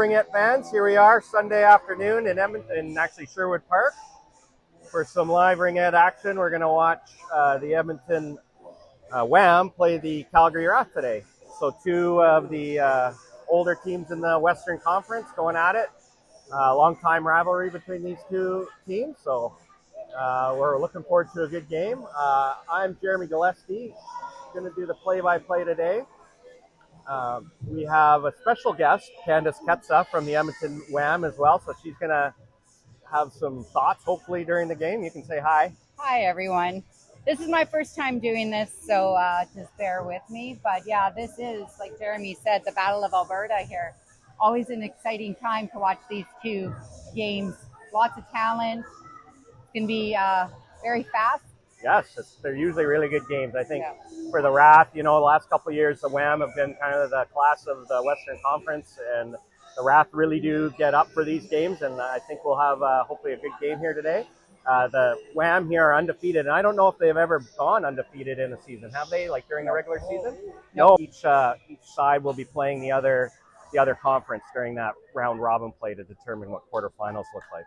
Bring It fans, here we are Sunday afternoon in Edmonton, actually Sherwood Park, for some live Bring It action. We're going to watch the Edmonton WAM play the Calgary RATH today. So two of the older teams in the Western Conference going at it. Long time rivalry between these two teams, so we're looking forward to a good game. I'm Jeremy Gillespie, going to do the play-by-play today. We have a special guest, Candace Ketza from the Edmonton WAM as well, so she's going to have some thoughts, hopefully, during the game. You can say hi. Hi, everyone. This is my first time doing this, so just bear with me. But yeah, this is, like Jeremy said, the Battle of Alberta here. Always an exciting time to watch these two games. Lots of talent. It's going to be very fast. Yes, they're usually really good games. I think for the RATH, the last couple of years, the WAM have been kind of the class of the Western Conference, and the RATH really do get up for these games, and I think we'll have hopefully a good game here today. The WAM here are undefeated, and I don't know if they've ever gone undefeated in a season. Have they, like during the regular season? No. Each side will be playing the other conference during that round robin play to determine what quarterfinals look like.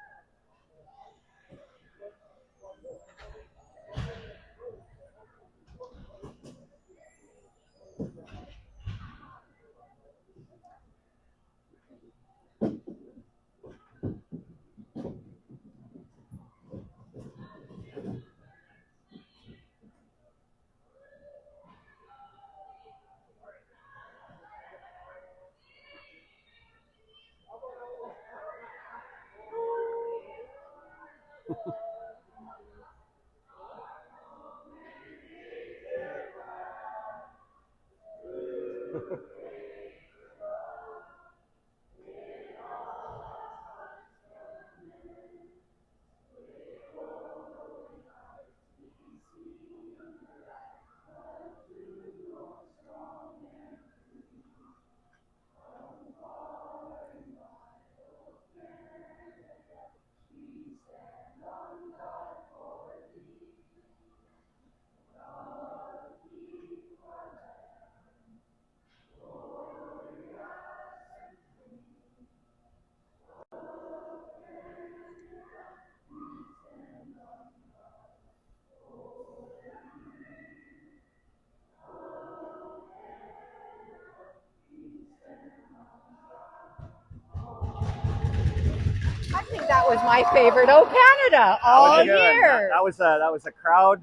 I think that was my favorite "Oh Canada" all year. That was a crowd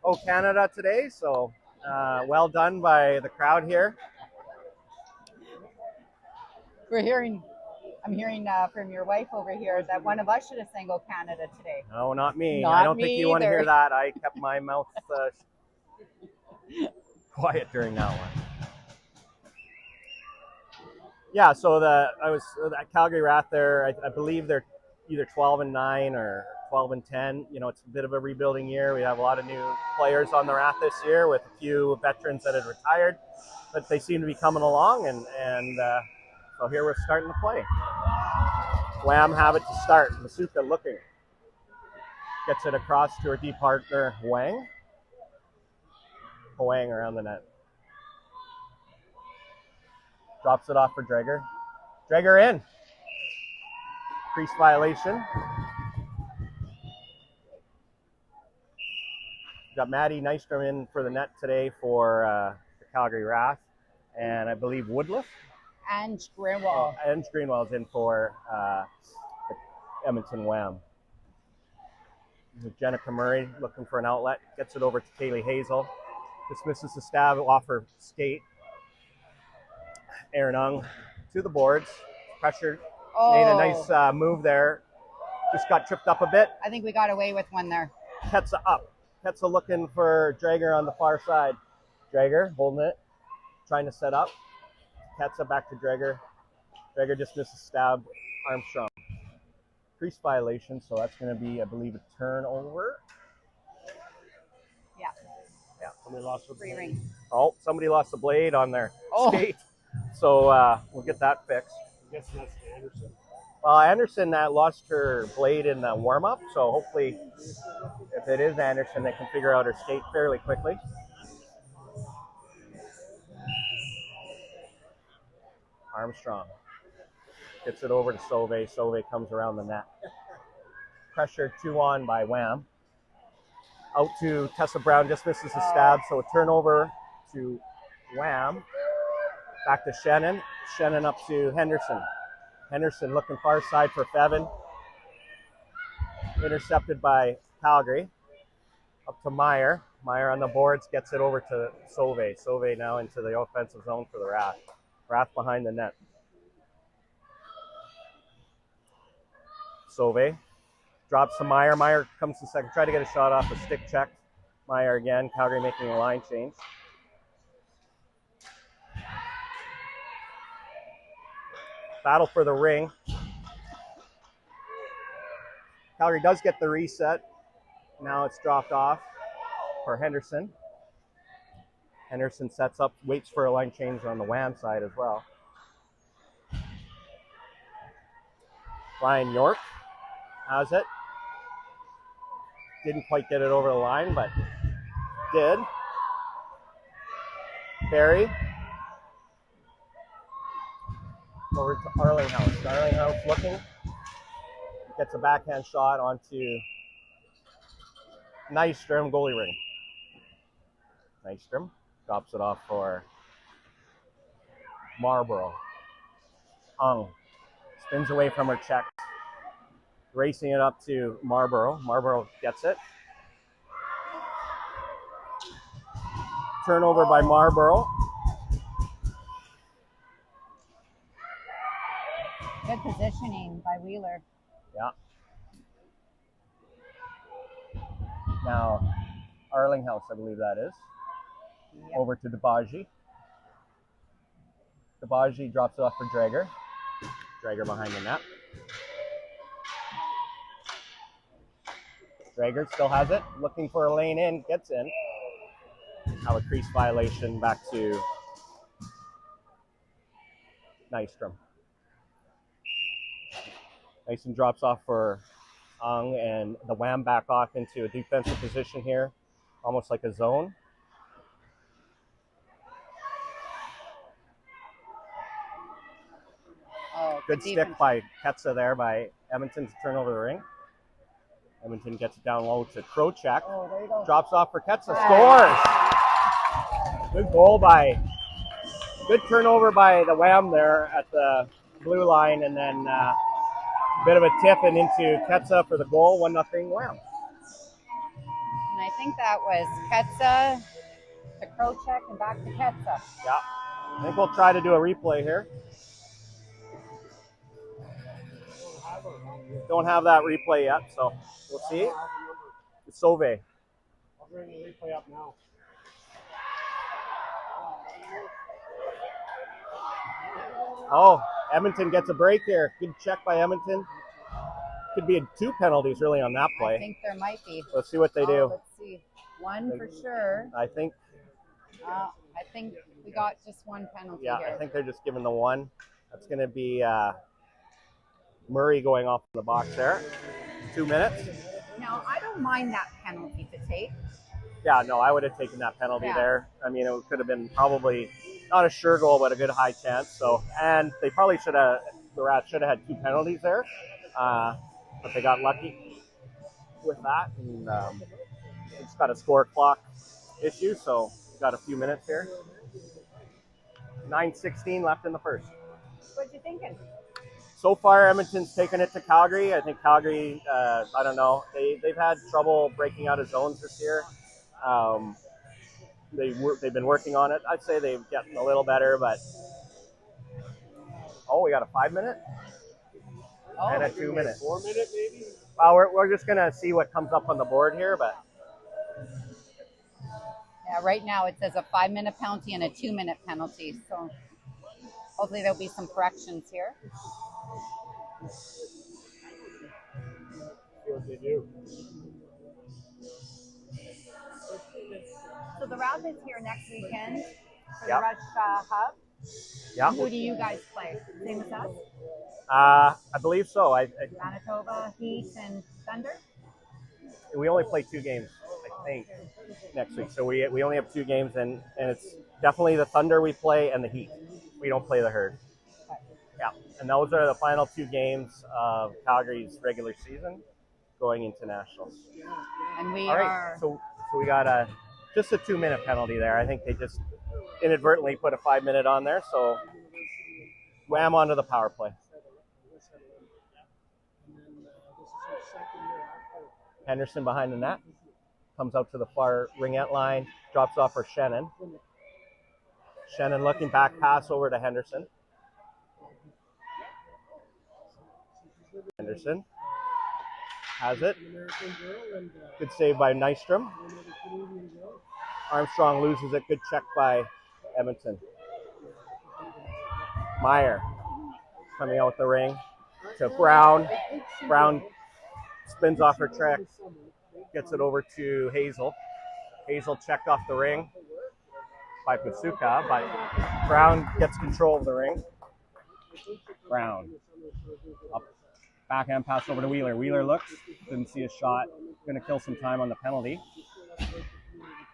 "Oh Canada" today, so well done by the crowd here. I'm hearing from your wife over here that one of us should have sang "Oh Canada" today. No, not me. Not I don't me think you want to either. hear that. I kept my mouth quiet during that one. Yeah, so I was at Calgary RATH there. I believe they're either 12-9 or 12-10. It's a bit of a rebuilding year. We have a lot of new players on the RATH this year with a few veterans that had retired, but they seem to be coming along, and so here we're starting to play. WAM have it to start. Masuka looking. Gets it across to her deep partner, Huang. Huang around the net. Drops it off for Drager. Drager in. Crease violation. Got Maddie Nystrom in for the net today for the Calgary RATH. And I believe Woodliff. And Greenwald. And Greenwald's in for the Edmonton WAM. Jenica Murray looking for an outlet. Gets it over to Kaylee Hazel. Just misses the stab off her skate. Aaron Ung to the boards. Pressured. Made a nice move there. Just got tripped up a bit. I think we got away with one there. Ketza up. Ketza looking for Drager on the far side. Drager holding it. Trying to set up. Ketza back to Drager. Drager just misses stab. Armstrong. Crease violation, so that's going to be, I believe, a turnover. Yeah. Somebody lost the free ring. Oh, somebody lost the blade on their skate. So we'll get that fixed. I guess that's Anderson. Well, Anderson lost her blade in the warm-up, so hopefully if it is Anderson, they can figure out her skate fairly quickly. Armstrong. Gets it over to Sauve. Sauve comes around the net. Pressure 2-on by WAM. Out to Tessa Brown, just misses the stab, so a turnover to WAM. Back to Shannon. Shannon up to Henderson. Henderson looking far side for Fevin. Intercepted by Calgary. Up to Meyer. Meyer on the boards, gets it over to Sauve. Sauve now into the offensive zone for the RATH. RATH behind the net. Sauve drops to Meyer. Meyer comes to second. Try to get a shot off a stick check. Meyer again. Calgary making a line change. Battle for the ring. Calgary does get the reset. Now it's dropped off for Henderson. Henderson sets up, waits for a line change on the WAM side as well. Ryan York has it. Didn't quite get it over the line, but did. Barry. Over to Arlinghouse. Arlinghouse looking. Gets a backhand shot onto Nystrom, goalie ring. Nystrom drops it off for Marlborough. Ung spins away from her check. Racing it up to Marlborough. Marlborough gets it. Turnover by Marlborough. Good positioning by Wheeler. Yeah. Now, Arlinghouse, I believe that is. Yep. Over to Debaji. Debaji drops it off for Drager. Drager behind the net. Drager still has it. Looking for a lane in. Gets in. Now a crease violation back to Nystrom. Mason drops off for Ung, and the WAM back off into a defensive position here, almost like a zone. Oh, good stick by Ketsa there by Edmonton to turn over the ring. Edmonton gets it down low to Krocek. Oh, there you go. Drops off for Ketsa. Scores! Good goal by, good turnover by the WAM there at the blue line, and then a bit of a tip and into Ketsa for the goal. 1-0 WAM. And I think that was Ketsa to Krocek and back to Ketsa. Yeah. I think we'll try to do a replay here. Don't have that replay yet, so we'll see. It's Sauve. I'll bring the replay up now. Oh, Edmonton gets a break here. Good check by Edmonton. Could be 2 penalties really on that play. I think there might be. Let's see what they do. Let's see. One for sure. I think we got just 1 penalty yeah, here. I think they're just giving the 1. That's going to be Murray going off in the box there. 2 minutes. Now, I don't mind that penalty to take. Yeah, no, I would have taken that penalty there. I mean, it could have been probably not a sure goal, but a good high chance. So, and they probably should have, the RATH should have had 2 penalties there, but they got lucky with that. And it's got a score clock issue, so we've got a few minutes here. 9:16 left in the first. What you thinking? So far, Edmonton's taken it to Calgary. I think Calgary, I don't know, they've had trouble breaking out of zones this year. They've been working on it. I'd say they've gotten a little better, but we got a 5-minute and a 2-minute. 4-minute maybe? Well, we're just gonna see what comes up on the board here, but Yeah, right now it says a 5-minute penalty and a 2-minute penalty. So hopefully there'll be some corrections here. See what they do. So the RATH is here next weekend for Yep. the Rush Hub. yeah, Who do you guys play? Same as us? I believe so. Manitoba, Heat, and Thunder? We only play 2 games, I think, next week. So we only have 2 games, and it's definitely the Thunder we play and the Heat. We don't play the Herd. Yeah, and those are the final 2 games of Calgary's regular season going into nationals. And we All right, are. so we got just a 2-minute penalty there. I think they just inadvertently put a 5-minute on there, so WAM onto the power play. Henderson behind the net, comes out to the far ringette line, drops off for Shannon. Shannon looking back pass over to Henderson. Henderson has it. Good save by Nystrom. Armstrong loses it. Good check by Edmonton. Meyer coming out with the ring to Brown. Brown spins off her trick. Gets it over to Hazel. Hazel checked off the ring by Pasuka, but Brown gets control of the ring. Brown. Up. Backhand pass over to Wheeler. Wheeler looks. Didn't see a shot. Going to kill some time on the penalty.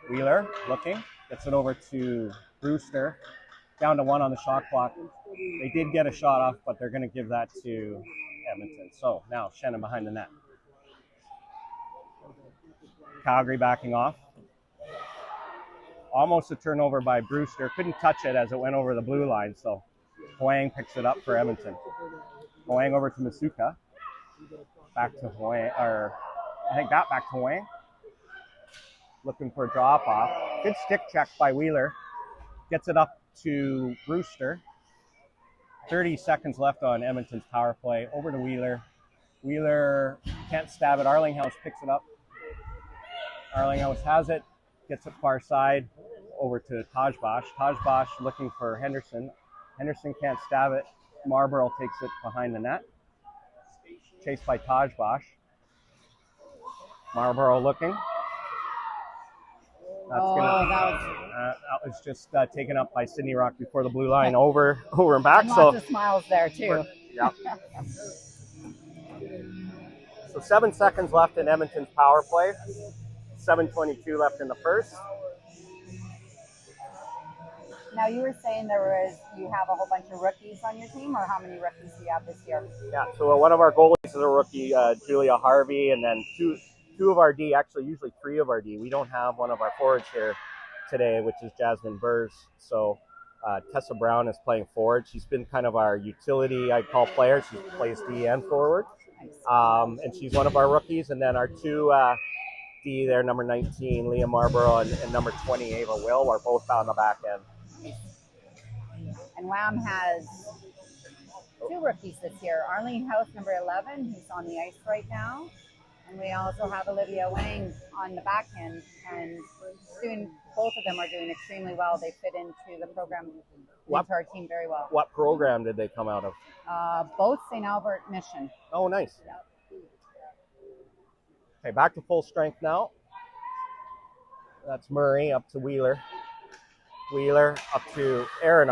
Wheeler looking. Gets it over to Brewster. Down to 1 on the shot clock. They did get a shot off, but they're going to give that to Edmonton. So now Shannon behind the net. Calgary backing off. Almost a turnover by Brewster. Couldn't touch it as it went over the blue line. So Huang picks it up for Edmonton. Huang over to Masuka. Back to Huang, or I think that back to Huang. Looking for a drop off. Good stick check by Wheeler. Gets it up to Brewster. 30 seconds left on Edmonton's power play. Over to Wheeler. Wheeler can't stab it. Arlinghouse picks it up. Arlinghouse has it. Gets it far side. Over to Tajbash. Tajbash looking for Henderson. Henderson can't stab it. Marlborough takes it behind the net. Chased by Tajbash. Marlborough looking. That was just taken up by Sydney Rock before the blue line. Over and back. And lots of smiles there too. Yeah. So 7 seconds left in Edmonton's power play. 7:22 left in the first. Now you were saying you have a whole bunch of rookies on your team, or how many rookies do you have this year? Yeah, so one of our goalies is a rookie, Julia Harvey, and then two of our D, actually usually 3 of our D. We don't have one of our forwards here today, which is Jasmine Burrs. So Tessa Brown is playing forward. She's been kind of our utility, I call, player. She plays D and forward. And she's one of our rookies. And then our 2 D there, number 19, Leah Marlborough, and number 20, Ava Will, are both on the back end. And WAM has 2 rookies this year. Arlene House, number 11, who's on the ice right now. And we also have Olivia Wang on the back end. And both of them are doing extremely well. They fit into the program, into our team very well. What program did they come out of? Both St. Albert Mission. Oh, nice. Yeah. Okay, back to full strength now. That's Murray up to Wheeler. Wheeler up to Aaron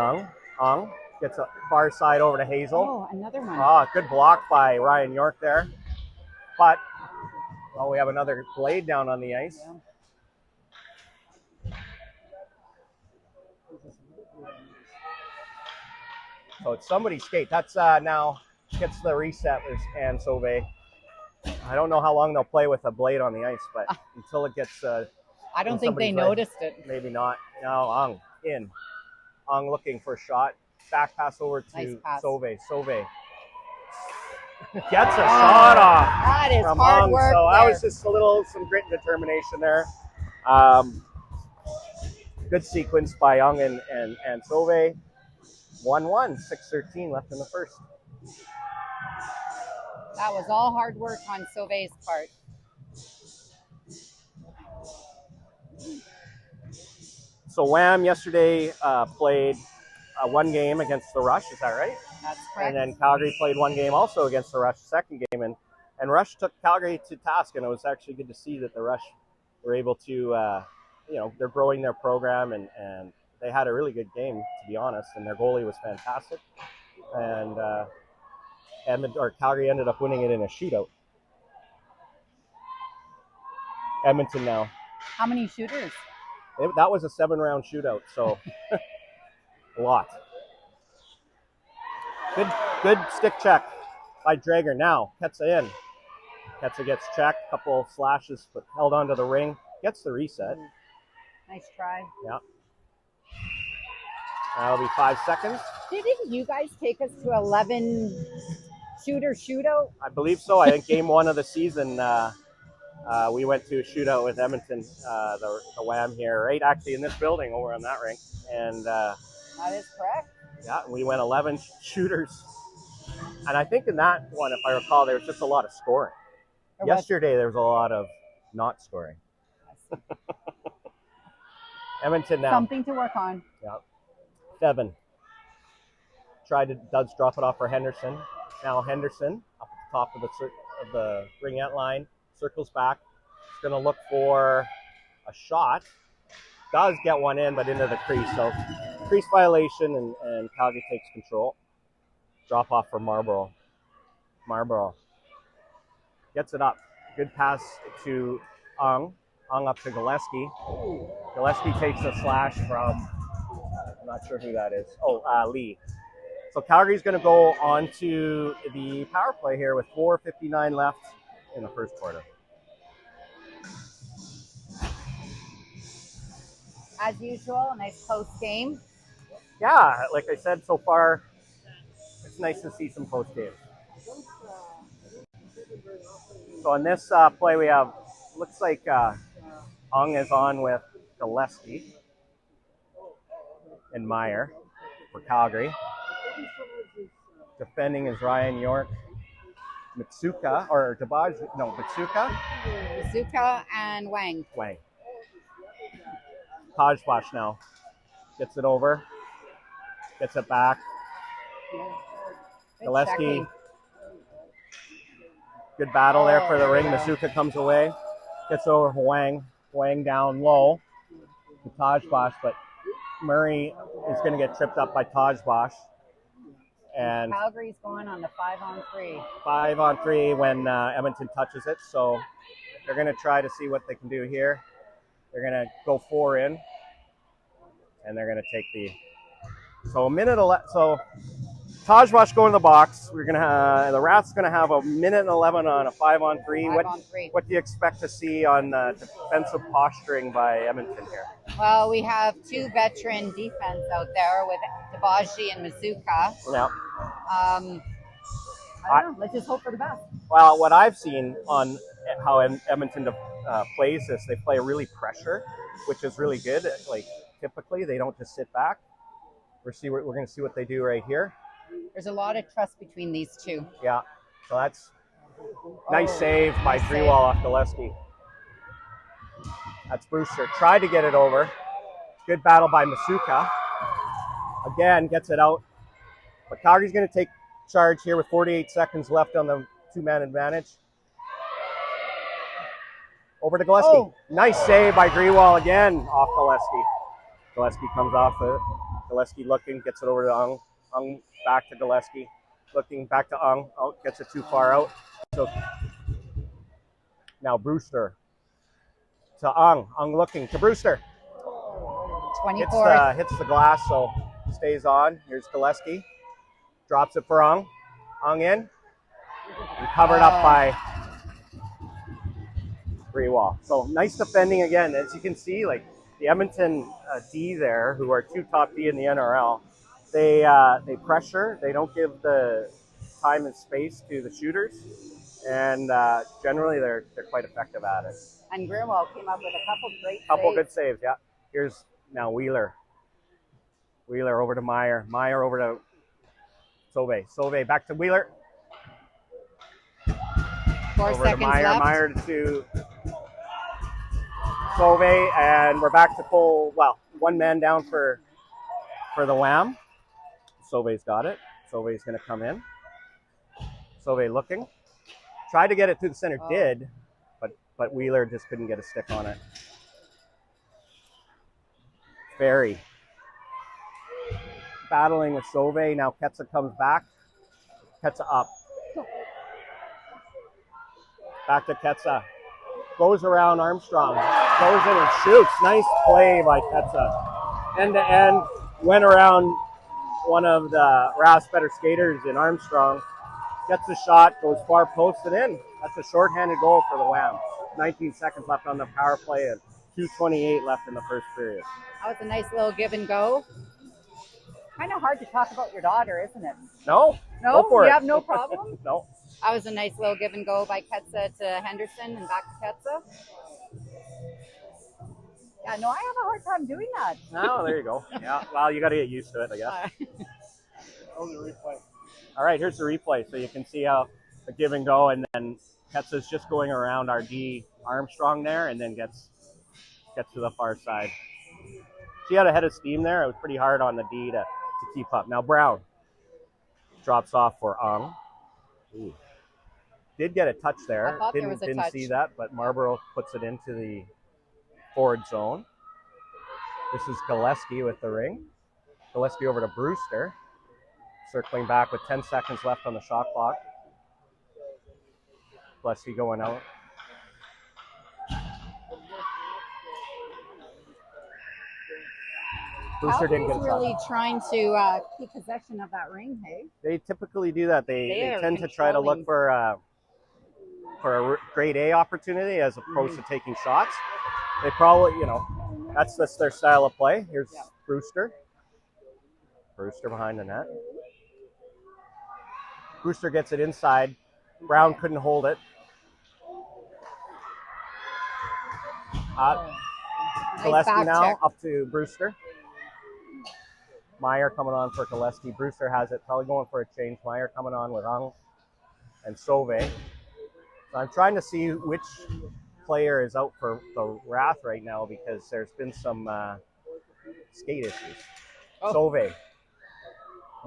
Ong gets a far side over to Hazel. Oh, another one. Good block by Ryan York there. But, we have another blade down on the ice. Yeah. So it's somebody's skate. That's now gets the reset with Anne Sauvé. I don't know how long they'll play with a blade on the ice, but until it gets... I don't think they noticed it. Maybe not. No, Ong in. Ong looking for a shot. Back pass over to Sauvé. Sauvé gets a shot off. That is from hard Ong. work. So there. that was just some grit and determination there. Good sequence by Ong and Sauvé. 1-1, 6:13 left in the first. That was all hard work on Sauvé's part. So WAM yesterday played 1 game against the Rush, is that right? That's correct. And then Calgary played 1 game also against the Rush, second game, and Rush took Calgary to task, and it was actually good to see that the Rush were able to, they're growing their program, and they had a really good game, to be honest, and their goalie was fantastic, and Calgary ended up winning it in a shootout. Edmonton now. How many shooters? That was a 7-round shootout, so a lot. Good stick check by Drager. Now, Ketsa in. Ketsa gets checked, couple slashes, but held onto the ring. Gets the reset. Nice try. Yeah. That'll be 5 seconds. Didn't you guys take us to 11 shootout? I believe so. I think game 1 of the season, we went to a shootout with Edmonton, the WAM here, right actually in this building over on that rink. And That is correct. yeah, we went 11 shooters. And I think in that one, if I recall, there was just a lot of scoring. Yesterday, there was a lot of not scoring. Edmonton now. Something to work on. Yeah. 7. Does drop it off for Henderson. Now Henderson up at the top of the ringette line, circles back. He's going to look for a shot. Does get one in, but into the crease. So crease violation, and Calgary takes control. Drop off for Marlborough. Marlborough gets it up. Good pass to Ung. Ung up to Gillespie. Gillespie takes a slash from, I'm not sure who that is. Lee. So Calgary's going to go on to the power play here with 4:59 left in the first quarter. As usual, a nice close game. Yeah, like I said, so far, it's nice to see some close games. So on this play, we have, looks like Ung is on with Gillespie and Meyer for Calgary. Defending is Ryan York, Mitsuka, or Mitsuka. Mitsuka and Wang. Tajbash now gets it over, gets it back. Gillespie. Good battle there for the ring. Mitsuka comes away, gets over Wang. Wang down low to Tajbash, but Murray is going to get tripped up by Tajbash. And Calgary's going on the 5-on-3. 5-on-3 when Edmonton touches it. So they're going to try to see what they can do here. They're going to go 4 in, and they're going to take the. So a minute. So Tajbash going to the box. We're going to the RATH's going to have a minute and 11 on a 5-on-3. What do you expect to see on defensive posturing by Edmonton here? Well, we have 2 veteran defense out there with Debaji and Mitsuka. Yeah. I don't know. Let's just hope for the best. Well, what I've seen on how Edmonton plays this, they play really pressure, which is really good. Like typically, they don't just sit back. We're going to see what they do right here. There's a lot of trust between these 2. Yeah. So that's nice save by Grewal off Gillespie. That's Brewster. Tried to get it over. Good battle by Mitsuka. Again, gets it out. But Calgary's going to take charge here with 48 seconds left on the 2-man advantage. Over to Gillespie. Oh. Nice save by Grewal again off Gillespie. Gillespie comes off it. Gillespie looking, gets it over to Ung. Ung back to Gillespie. Looking back to Ung. Oh, gets it too far out. So now Brewster to Ung. Ung looking to Brewster. 24. Hits the glass, so stays on. Here's Gillespie. Drops it for Ung. Ung in. And covered up by Grewal. So nice defending again. As you can see, like the Edmonton D there, who are 2 top D in the NRL, they pressure. They don't give the time and space to the shooters, and generally they're quite effective at it. And Grewal came up with a couple good saves. Yeah. Here's now Wheeler. Wheeler over to Meyer. Meyer over to Sauvé. Sauvé back to Wheeler. 4 over seconds to Meyer. left. Meyer to Sauvé, and we're back to full. Well, 1 man down for the WAM. Sauvé's got it. Sauvé's going to come in. Sauvé looking. Tried to get it to the center. Did, but Wheeler just couldn't get a stick on it. Barry battling with Sauvé. Now Ketsa comes back. Ketsa up. Back to Ketsa. Goes around Armstrong. Goes in and shoots. Nice play by Ketsa. End to end. Went around one of the RATH's better skaters in Armstrong. Gets the shot, goes far post and in. That's a shorthanded goal for the WAM. 19 seconds left on the power play and 2:28 left in the first period. That was a nice little give and go. Kind of hard to talk about your daughter, isn't it? No? No? Go for You it. have no problem? No. That was a nice little give and go by Ketsa to Henderson and back to Ketsa. Yeah, no, I have a hard time doing that. Oh, there you go. Yeah, well, you got to get used to it, I guess. Oh, the replay. All right, here's the replay. So you can see how the give and go, and then Ketsa's just going around our D Armstrong there, and then gets to the far side. She had a head of steam there. It was pretty hard on the D to keep up. Now Brown drops off for Ung. Ooh. Did get a touch there. I thought there was a Didn't touch. see that, but Marlborough puts it into the forward zone. This is Gillespie with the ring. Gillespie over to Brewster. Circling back with 10 seconds left on the shot clock. Gillespie going out. Brewster didn't get a shot. Really trying to keep possession of that ring, hey? They typically do that. They are tend to try to look controlling. for a grade A opportunity as opposed to taking shots. They probably, that's their style of play. Here's Brewster. Brewster behind the net. Brewster gets it inside. Brown couldn't hold it. Gillespie back now check. up to Brewster. Meyer coming on for Gillespie. Brewster has it, probably going for a change. Meyer coming on with Ung and Sauvé. So I'm trying to see which player is out for the RATH right now because there's been some skate issues. Sauvé.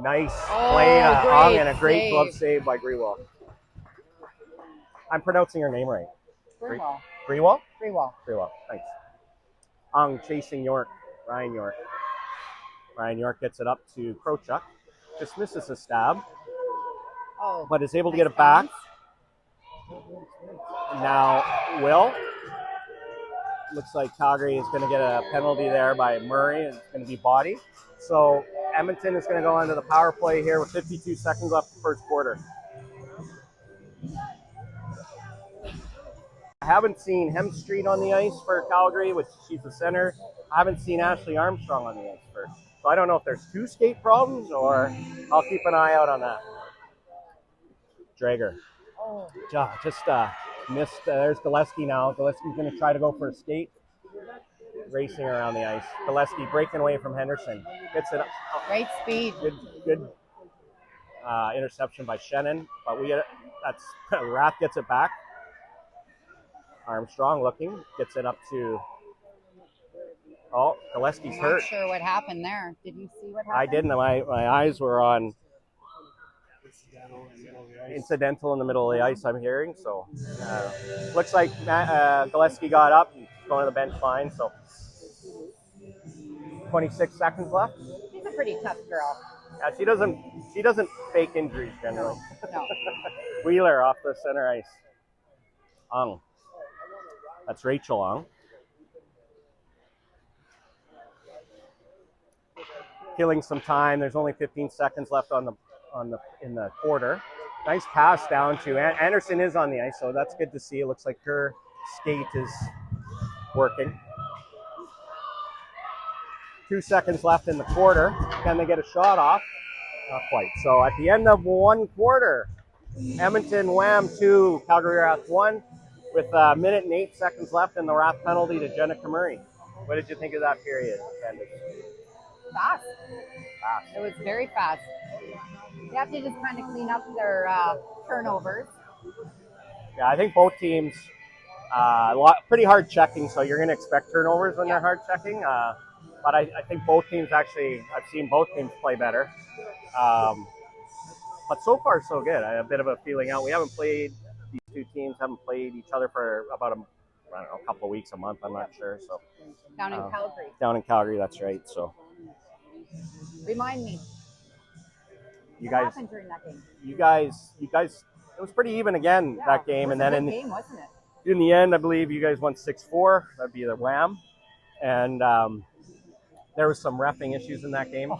Nice play to Ung and a great glove save by Grewal. I'm pronouncing her name right. Grewal. Grewal? Grewal. Grewal, thanks. Ung chasing York, Ryan York. Ryan York gets it up to Krochuk. Just misses a stab, but is able to get it back. Now, Will. Looks like Calgary is going to get a penalty there by Murray. It's going to be body. So Edmonton is going to go into the power play here with 52 seconds left in the first quarter. I haven't seen Hemstreet on the ice for Calgary, which she's the center. I haven't seen Ashley Armstrong on the ice for. So I don't know if there's two skate problems or I'll keep an eye out on that. Drager. Just missed. There's Gillespie now. Gillespie's going to try to go for a skate. Racing around the ice. Gillespie breaking away from Henderson. Gets it up. Great speed. Good interception by Shannon. But that's RATH gets it back. Armstrong looking. Gets it up to... Oh, Gillespie's hurt. Not sure what happened there. Did you see what happened? I didn't. My eyes were on incidental in the middle of the ice, I'm hearing. So looks like Gillespie got up and going to the bench fine. So 26 seconds left. She's a pretty tough girl. Yeah, she doesn't fake injuries generally. No. Wheeler off the center ice. Ung. That's Rachel Ung. Killing some time. There's only 15 seconds left in the quarter. Nice pass down to Anderson is on the ice, so that's good to see. It looks like her skate is working. 2 seconds left in the quarter. Can they get a shot off? Not quite. So at the end of one quarter, Edmonton WAM 2, Calgary RATH 1, with a minute and 8 seconds left in the RATH penalty to Jenica Murray. What did you think of that period, Candace? Fast. It was very fast. They have to just kind of clean up their turnovers. Yeah, I think both teams, pretty hard checking, so you're going to expect turnovers when they're hard checking. But I think both teams actually, I've seen both teams play better. But so far, so good. I have a bit of a feeling out. We haven't played, these two teams haven't played each other for about a couple of weeks, a month, I'm not sure. So Down in Calgary. Down in Calgary, that's right. So Remind me. What happened during that game? You guys, it was pretty even again, that game. And then game, wasn't it? In the end, I believe you guys won 6-4. That'd be the WAM. And there was some reffing issues in that game.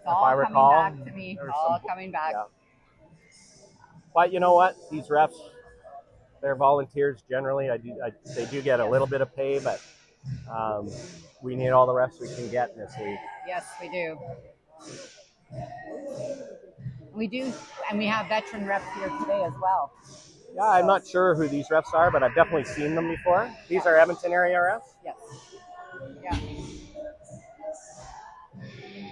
It's all I recall, coming back to me. All coming back. Yeah. But you know what? These refs, they're volunteers generally. They do get a little bit of pay, but we need all the refs we can get in this league. Yes, we do. We do, and we have veteran refs here today as well. Yeah, I'm not sure who these refs are, but I've definitely seen them before. These are Edmonton area refs? Yes. Yeah.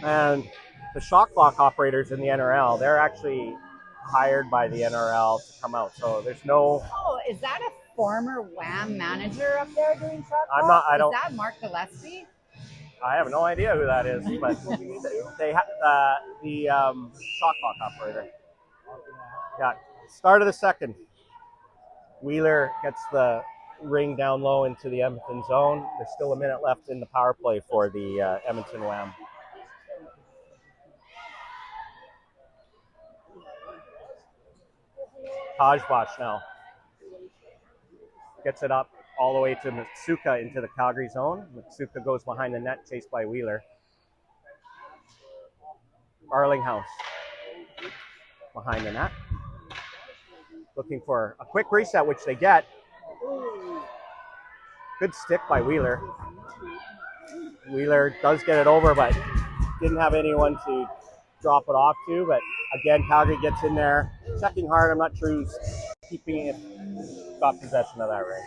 And the shot clock operators in the NRL, they're actually hired by the NRL to come out. So there's no... Oh, is that a former WAM manager up there doing shot clock? I'm not, I don't... Is that Mark Gillespie? I have no idea who that is, but they have the shot clock operator. Yeah, start of the second. Wheeler gets the ring down low into the Edmonton zone. There's still a minute left in the power play for the Edmonton WAM. Tajbash now gets it up all the way to Matsuka into the Calgary zone. Matsuka goes behind the net, chased by Wheeler. Arlinghouse behind the net. Looking for a quick reset, which they get. Good stick by Wheeler. Wheeler does get it over, but didn't have anyone to drop it off to. But again, Calgary gets in there, checking hard. I'm not sure who's keeping it, got possession of that ring.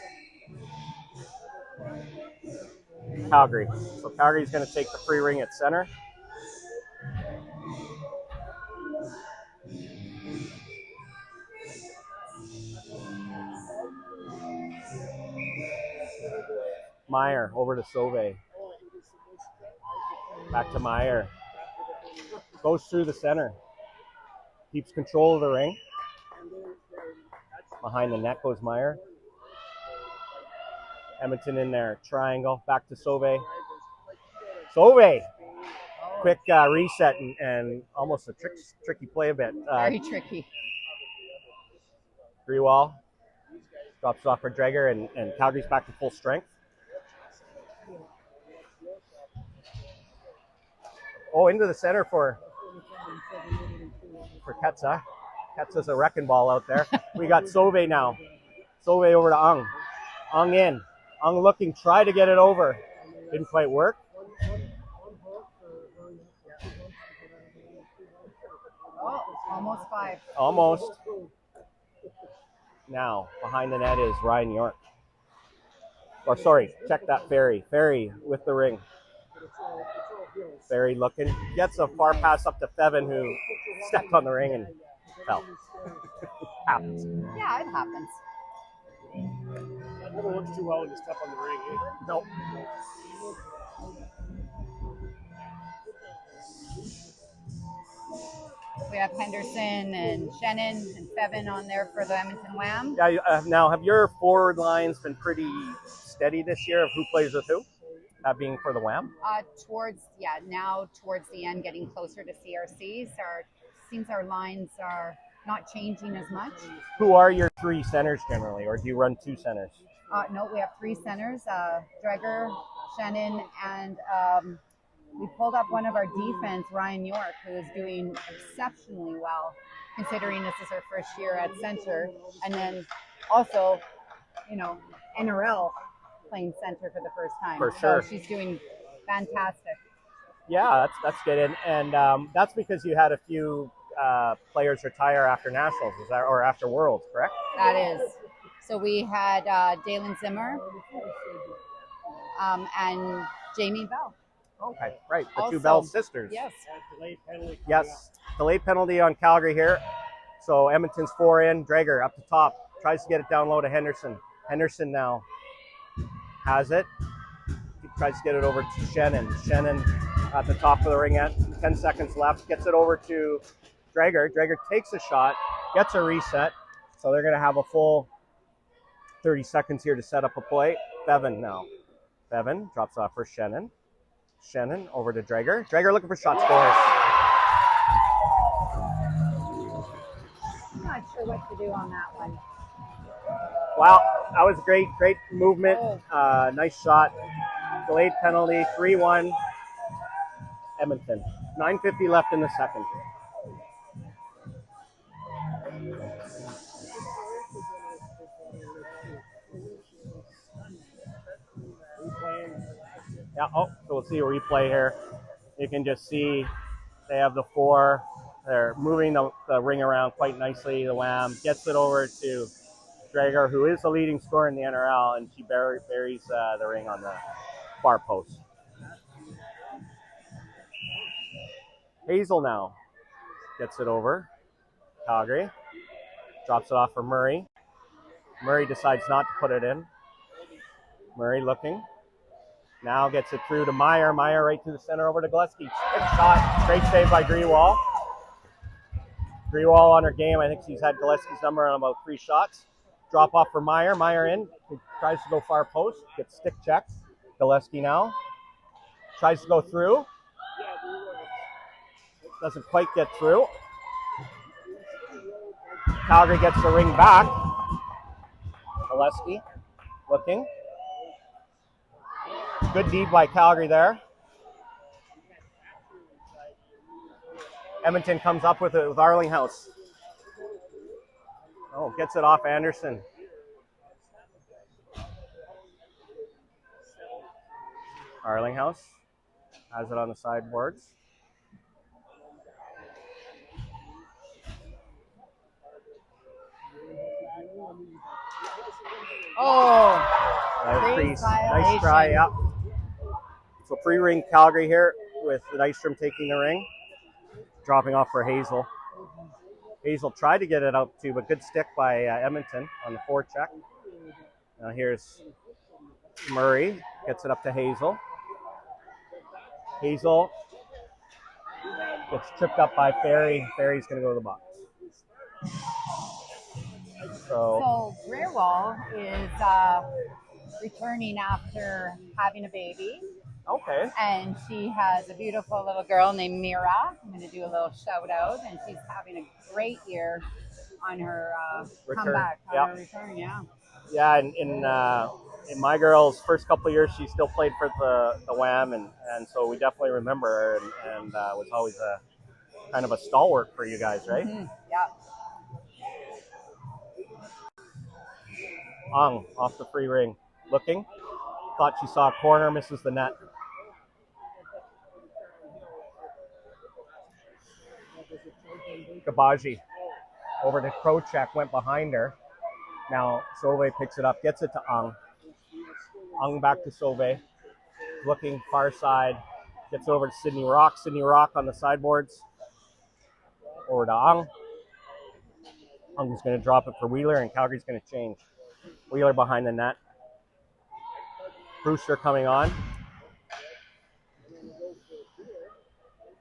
Calgary. So Calgary's going to take the free ring at center. Meyer over to Sauve. Back to Meyer. Goes through the center. Keeps control of the ring. Behind the net goes Meyer. Edmonton in there. Triangle. Back to Sauve. Sauve! Quick reset and almost a tricky play a bit. Very tricky. Grewal drops off for Drager, and Calgary's back to full strength. Oh, into the center for Ketsa. Ketsa's a wrecking ball out there. We got Sauve now. Sauve over to Ung. Ung in. Ung looking, try to get it over. Didn't quite work. Oh, almost 5. Almost. Now, behind the net is Ryan York. Or sorry, check that Ferry. Ferry with the ring. Ferry looking. Gets a far pass up to Fevin, who stepped on the ring and fell. Happens. Yeah, it happens. That never works too well when you step on the ring, eh? Nope. We have Henderson and Shannon and Fevin on there for the Edmonton WAM. Yeah. Now, have your forward lines been pretty steady this year of who plays with who? That being for the WAM? Now towards the end, getting closer to CRCs. Seems our lines are not changing as much. Who are your 3 centers generally, or do you run 2 centers? No, we have 3 centers, Drager, Shannon, and we pulled up one of our defense, Ryan York, who is doing exceptionally well, considering this is her first year at center. And then also, NRL playing center for the first time. For sure. So she's doing fantastic. Yeah, that's good. And that's because you had a few players retire after Nationals, or after Worlds, correct? That is. So we had Dalen Zimmer and Jamie Bell. Okay, right. The Also, 2 Bell sisters. Yes. Delayed penalty. Yes. Delayed penalty on Calgary here. So Edmonton's 4 in. Drager up the top. Tries to get it down low to Henderson. Henderson now has it. He tries to get it over to Shannon. Shannon at the top of the ring at 10 seconds left. Gets it over to Drager. Drager takes a shot. Gets a reset. So they're going to have a full 30 seconds here to set up a play. Bevan now. Bevan drops off for Shannon. Shannon over to Drager. Drager looking for shot scorers. I'm not sure what to do on that one. Wow, that was great movement. Nice shot. Delayed penalty, 3-1, Edmonton. 9:50 left in the second. Yeah, oh, so we'll see a replay here. You can just see they have the four. They're moving the ring around quite nicely. The WAM gets it over to Drager, who is the leading scorer in the NRL, and she buries the ring on the far post. Hazel now gets it over. Calgary drops it off for Murray. Murray decides not to put it in. Murray looking. Now gets it through to Meyer. Meyer right to the center over to Gillespie. Good shot. Great save by Grewal. Grewal on her game. I think she's had Gillespie's number on about 3 shots. Drop off for Meyer. Meyer in. He tries to go far post. Gets stick checked. Gillespie now. Tries to go through. Doesn't quite get through. Calgary gets the ring back. Gillespie looking. Good deed by Calgary there. Edmonton comes up with it with Arlinghouse. Oh, gets it off Anderson. Arlinghouse has it on the sideboards. Oh, Nice try, yeah. So free ring Calgary here with Nystrom taking the ring. Dropping off for Hazel. Hazel tried to get it out too, but good stick by Edmonton on the forecheck. Now here's Murray. Gets it up to Hazel. Hazel gets tripped up by Ferry. Ferry's going to go to the box. So Grewal is returning after having a baby. Okay. And she has a beautiful little girl named Mira. I'm going to do a little shout out. And she's having a great year on her comeback, on her return, yeah. Yeah, in my girl's first couple of years, she still played for the WAM, and so we definitely remember her, and was always a kind of a stalwart for you guys, right? Mm-hmm. Yeah. Ong off the free ring, looking. Thought she saw a corner, misses the net. Kabaji over to Krocek, went behind her. Now Sauve picks it up, gets it to Ong. Ong back to Sauve, looking far side, gets over to Sydney Rock. Sydney Rock on the sideboards. Over to Ong. Ong's going to drop it for Wheeler, and Calgary's going to change. Wheeler behind the net. Brewster coming on.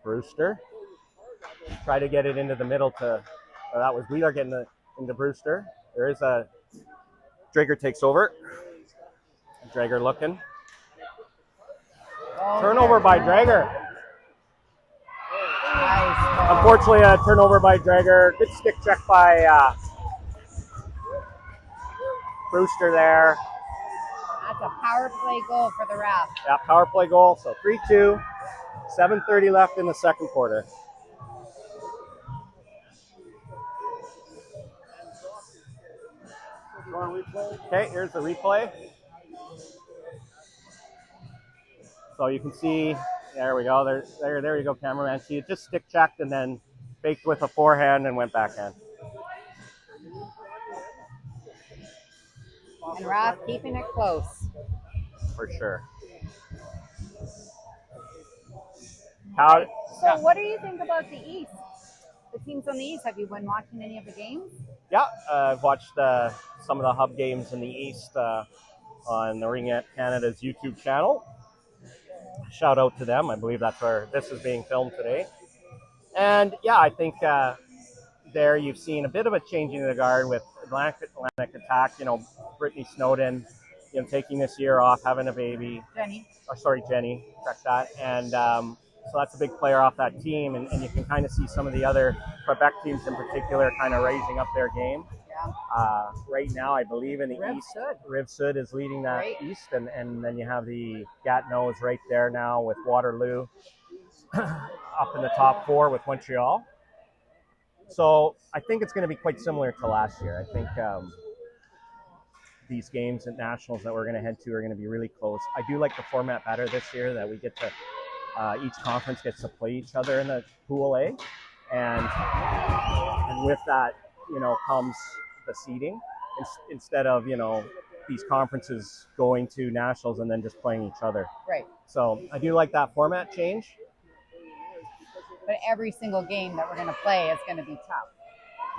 Brewster. Try to get it into the middle to, that was Wheeler getting into Brewster. There is a, Drager takes over. Drager looking. Turnover by Drager. Nice. Unfortunately, a turnover by Drager. Good stick check by Brewster there. That's a power play goal for the RATH. Yeah, power play goal. So 3-2, 7:30 left in the second quarter. Okay, here's the replay. So you can see, there we go. There you go, cameraman. See, it just stick checked and then faked with a forehand and went backhand. And RATH keeping it close. For sure. So what do you think about the East? The teams on the East, have you been watching any of the games? Yeah, I've watched some of the hub games in the East on the Ring at Canada's YouTube channel. Shout out to them. I believe that's where this is being filmed today. And yeah, I think there you've seen a bit of a changing of the guard with Atlantic Attack, Brittany Snowden, taking this year off, having a baby. Jenny. Jenny, check that. And so that's a big player off that team. And you can kind of see some of the other Quebec teams in particular kind of raising up their game. Yeah. Right now, I believe in the East, Riv Sud is leading that East. And then you have the Gatineau's right there now with Waterloo. up in the top 4 with Montreal. So I think it's going to be quite similar to last year. I think these games at Nationals that we're going to head to are going to be really close. I do like the format better this year, that we get to each conference gets to play each other in the Pool A, and with that, comes the seeding instead of these conferences going to Nationals and then just playing each other. Right. So I do like that format change. But every single game that we're going to play is going to be tough.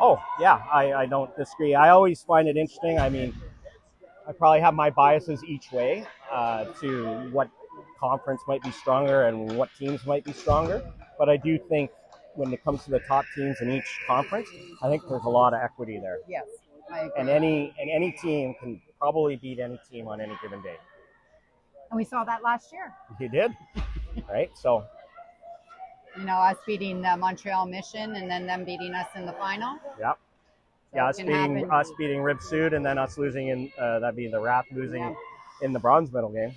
Oh, yeah, I don't disagree. I always find it interesting. I mean, I probably have my biases each way to what conference might be stronger and what teams might be stronger. But I do think when it comes to the top teams in each conference, I think there's a lot of equity there. Yes, I agree. And any team can probably beat any team on any given day. And we saw that last year. You did, right? So, us beating the Montreal Mission and then them beating us in the final. Yep. So yeah, us beating Rib Sud and then us losing in that'd be the RATH losing in the bronze medal game.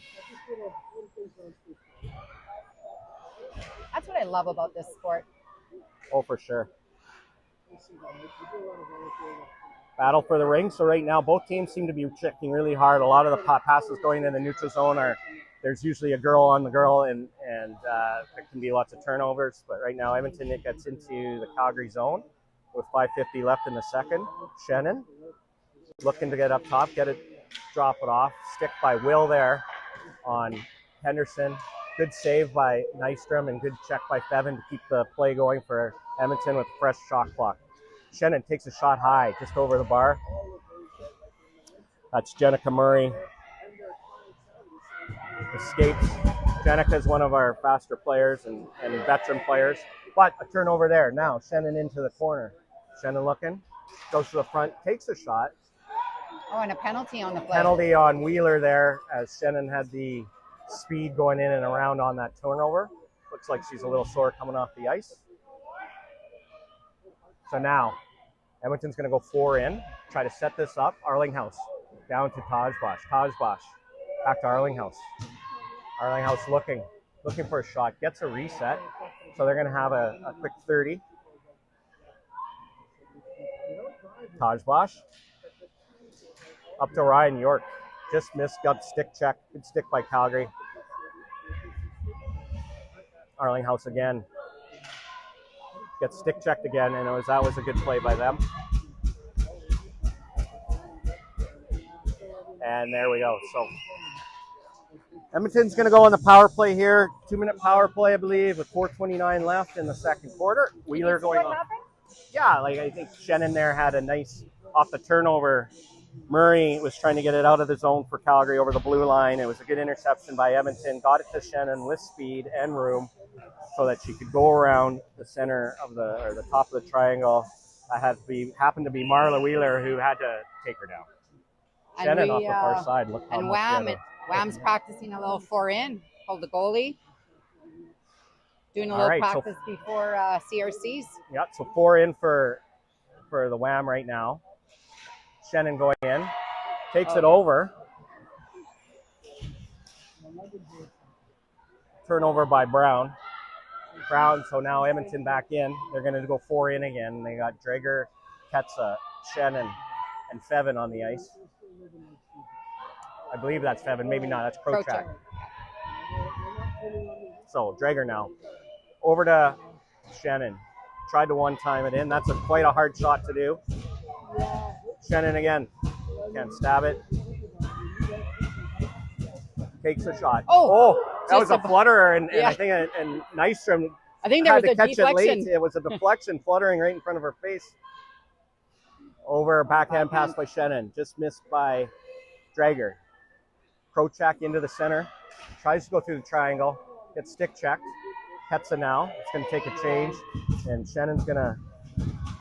That's what I love about this sport. Oh, for sure. Battle for the ring. So right now, both teams seem to be checking really hard. A lot of the passes going in the neutral zone there's usually a girl on the girl, and there can be lots of turnovers. But right now, Edmonton gets into the Calgary zone with 5:50 left in the second. Shannon looking to get up top, drop it off. Stick by Will there on Henderson. Good save by Nystrom and good check by Fevin to keep the play going for Edmonton with a fresh shot clock. Shannon takes a shot high just over the bar. That's Jenica Murray. Escapes. Jenica is one of our faster players and veteran players. But a turnover there. Now Shannon into the corner. Shannon looking. Goes to the front. Takes a shot. Oh, and a penalty on the play. Penalty on Wheeler there as Shannon had the speed going in and around on that turnover. Looks like she's a little sore coming off the ice. So now Edmonton's going to go 4 in. Try to set this up. Arlinghouse down to Tajbash. Tajbash back to Arlinghouse. Arlinghouse looking for a shot. Gets a reset. So they're going to have a quick 30. Tajbash. Up to Ryan York. Just missed. Got stick check. Good stick by Calgary. Arlinghouse again. Gets stick checked again, and that was a good play by them. And there we go. So Edmonton's going to go on the power play here. 2-minute power play, I believe, with 4:29 left in the second quarter. Wheeler going on. Yeah, I think Shannon there had a nice off the turnover. Murray was trying to get it out of the zone for Calgary over the blue line. It was a good interception by Edmonton. Got it to Shannon with speed and room so that she could go around the center of the top of the triangle. That happened to be Marla Wheeler who had to take her down. Shannon off the far side. Look how and WAM's practicing a little 4-in. Hold the goalie. Doing a little practice before CRCs. Yeah, so 4-in for the WAM right now. Shannon going in. Takes it over. Turnover by Brown. So now Edmonton back in. They're going to go 4-in again. They got Drager, Ketsa, Shannon, and Fevin on the ice. I believe that's Fevin. Maybe not. That's Prochak. So Drager now. Over to Shannon. Tried to one-time it in. That's quite a hard shot to do. Shannon again. Can't stab it. Takes a shot. That was a flutterer, and I think and Nystrom. I think there was a deflection. It was a deflection, fluttering right in front of her face. Over backhand pass by Shannon, just missed by Drager. Prochak into the center, tries to go through the triangle, gets stick checked. Ketsa now. It's going to take a change, and Shannon's going to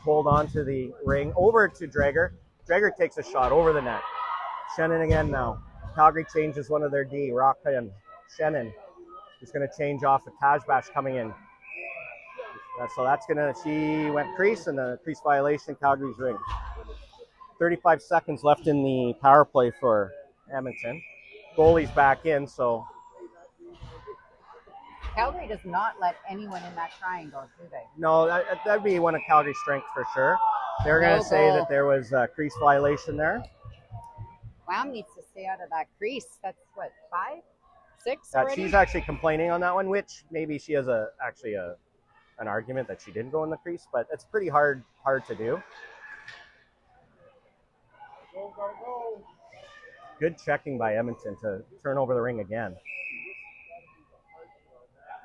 hold on to the ring. Over to Drager. Drager takes a shot over the net. Shannon again now. Calgary changes one of their D. Rockland. Shannon is going to change off with Tajbash coming in. So that's going to, she went crease, and the crease violation, Calgary's ring. 35 seconds left in the power play for Edmonton. Goalie's back in, so Calgary does not let anyone in that triangle, do they? No, that'd be one of Calgary's strengths for sure. They're going to say that there was a crease violation there. WAM needs to stay out of that crease. That's what, 5, 6 already? She's actually complaining on that one, which maybe she has an argument that she didn't go in the crease, but it's pretty hard to do. Good checking by Edmonton to turn over the ring again.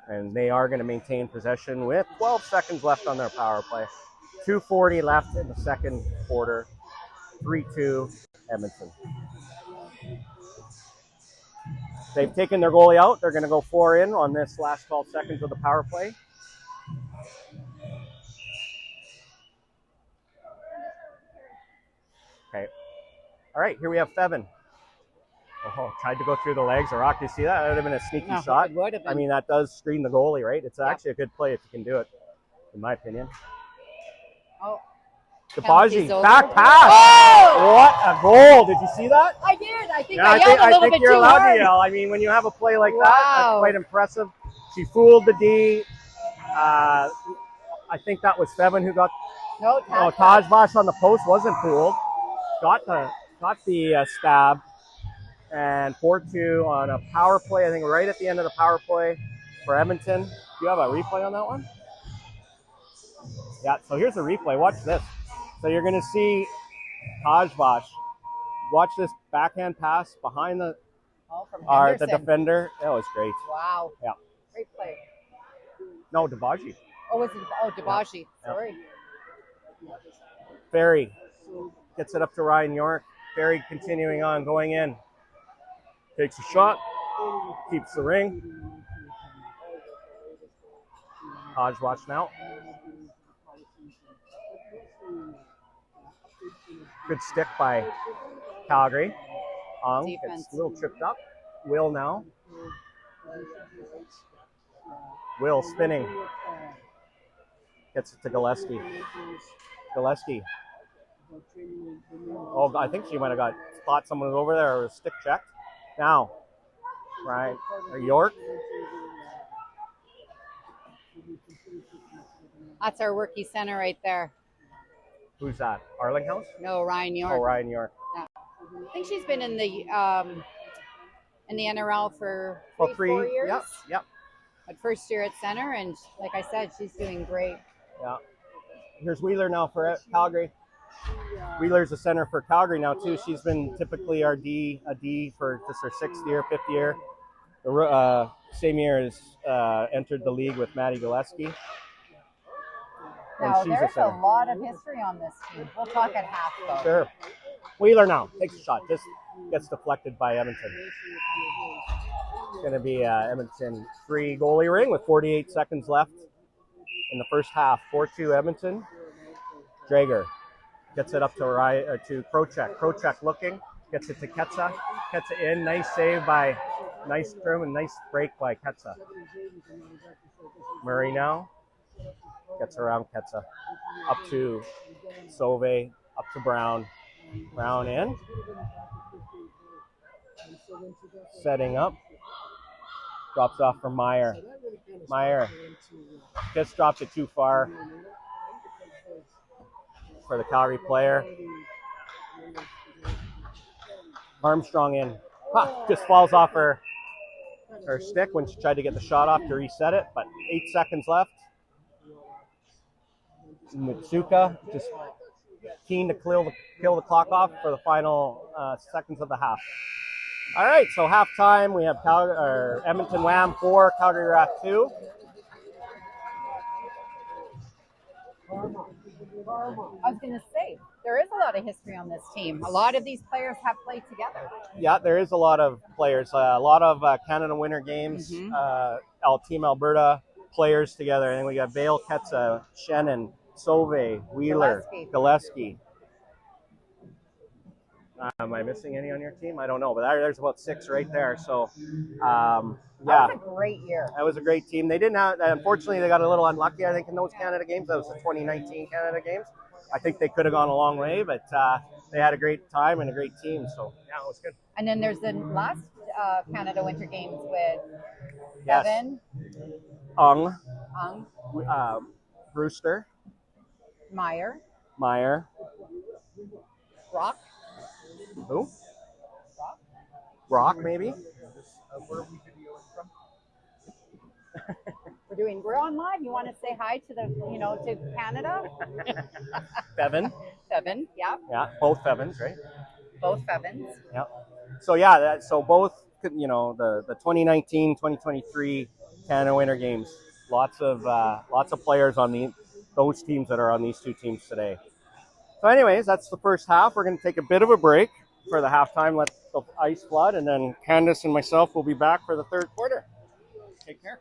And they are going to maintain possession with 12 seconds left on their power play. 2:40 left in the second quarter. 3-2 Edmonton. They've taken their goalie out. They're going to go 4 in on this last 12 seconds of the power play. Okay. All right, here we have Fevin. Oh, tried to go through the legs. Rock, do you see that? That would have been a sneaky shot. It would have been. I mean, that does screen the goalie, right? It's actually a good play if you can do it, in my opinion. Oh. Debaji, back pass. Oh! What a goal. Did you see that? I did. I think I yelled a little bit too hard. I think you're allowed to yell. I mean, when you have a play like that, that's quite impressive. She fooled the D. I think that was Fevin who got... No, Tajbash on the post wasn't fooled. Got the stab. And 4-2 on a power play, I think right at the end of the power play for Edmonton. Do you have a replay on that one? Yeah, so here's a replay. Watch this. So you're going to see Tajbash. Watch this backhand pass behind the defender. That was great. Wow. Yeah. Great play. No, Debaji. Debaji. Yeah. Sorry. Ferry gets it up to Ryan York. Ferry continuing on, going in. Takes a shot, keeps the ring. Tajbash now. Good stick by Calgary. Gets a little tripped up. Will now. Will spinning. Gets it to Gillespie. Gillespie. Oh, I think she might have thought someone was over there or was stick checked. Now, right, York. That's our rookie center right there. Who's that? Arlinghouse? No, Ryan York. Oh, Ryan York. Yeah. I think she's been in the NRL for 4 years. Yep. But first year at center, and like I said, she's doing great. Yeah. Here's Wheeler now for Calgary. Wheeler's a center for Calgary now too. She's been typically a D for just her 6th year, 5th year. The same year as entered the league with Maddie Gillespie. Now, there's a lot of history on this team. We'll talk at half, though. Sure. Wheeler now takes a shot. Just gets deflected by Edmonton. It's going to be Edmonton 3 goalie ring with 48 seconds left in the first half. 4-2 Edmonton. Drager gets it up to Krocek. Krocek looking. Gets it to Ketsa. Ketsa in. Nice save by nice trim and nice break by Ketsa. Murray now. Gets around Ketsa. Up to Sauve. Up to Brown. Brown in. Setting up. Drops off for Meyer. Meyer just dropped it too far for the Calgary player. Armstrong in. Just falls off her stick when she tried to get the shot off to reset it, but 8 seconds left. Mitsuka just keen to kill the clock off for the final seconds of the half. All right, so halftime we have Edmonton WAM 4, Calgary RATH 2. I was going to say, there is a lot of history on this team. A lot of these players have played together. Yeah, there is a lot of players. A lot of Canada Winter Games, Team Alberta players together. I think we got Bale, Ketsa, Shannon, Sauve, Wheeler, Gillespie. Am I missing any on your team? I don't know, but there's about 6 right there. So, That was a great year. That was a great team. They didn't have, unfortunately, they got a little unlucky, I think, in those Canada games. That was the 2019 Canada games. I think they could have gone a long way, but they had a great time and a great team. So yeah, it was good. And then there's the last Canada Winter Games with Yes. Evan, Ung, Ung, Brewster, Meyer, Meyer, Rock. who? Rock, maybe. We're on live. You want to say hi to to Canada? Bevan. Seven, yeah. Yeah, both Bevans, right? Both Sevens. Yeah. So yeah, so both, the 2019-2023 Canada Winter Games. Lots of players on those teams that are on these two teams today. So anyways, that's the first half. We're going to take a bit of a break for the halftime, let the ice flood, and then Candace and myself will be back for the third quarter. Take care.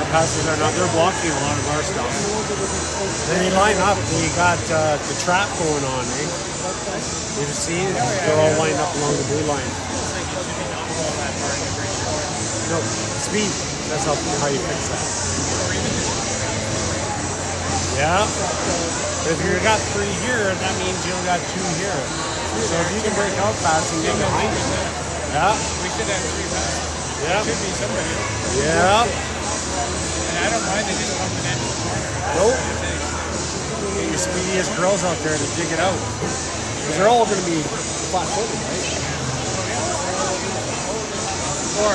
Passes are not, they're blocking a lot of our stuff. They line up, we got the trap going on, eh? You see, they're all lined up along the blue line. No, speed, that's how you fix that. Yeah, if you got 3 here, that means you only got 2 here. So if you can break out fast and get behind it. Yeah. We should have 3 passes. Yeah. There should be somebody. Yeah. I don't mind they just pumping in. Nope. Get your speediest girls out there to dig it out. Because they're all going to be flat-footed, right? Or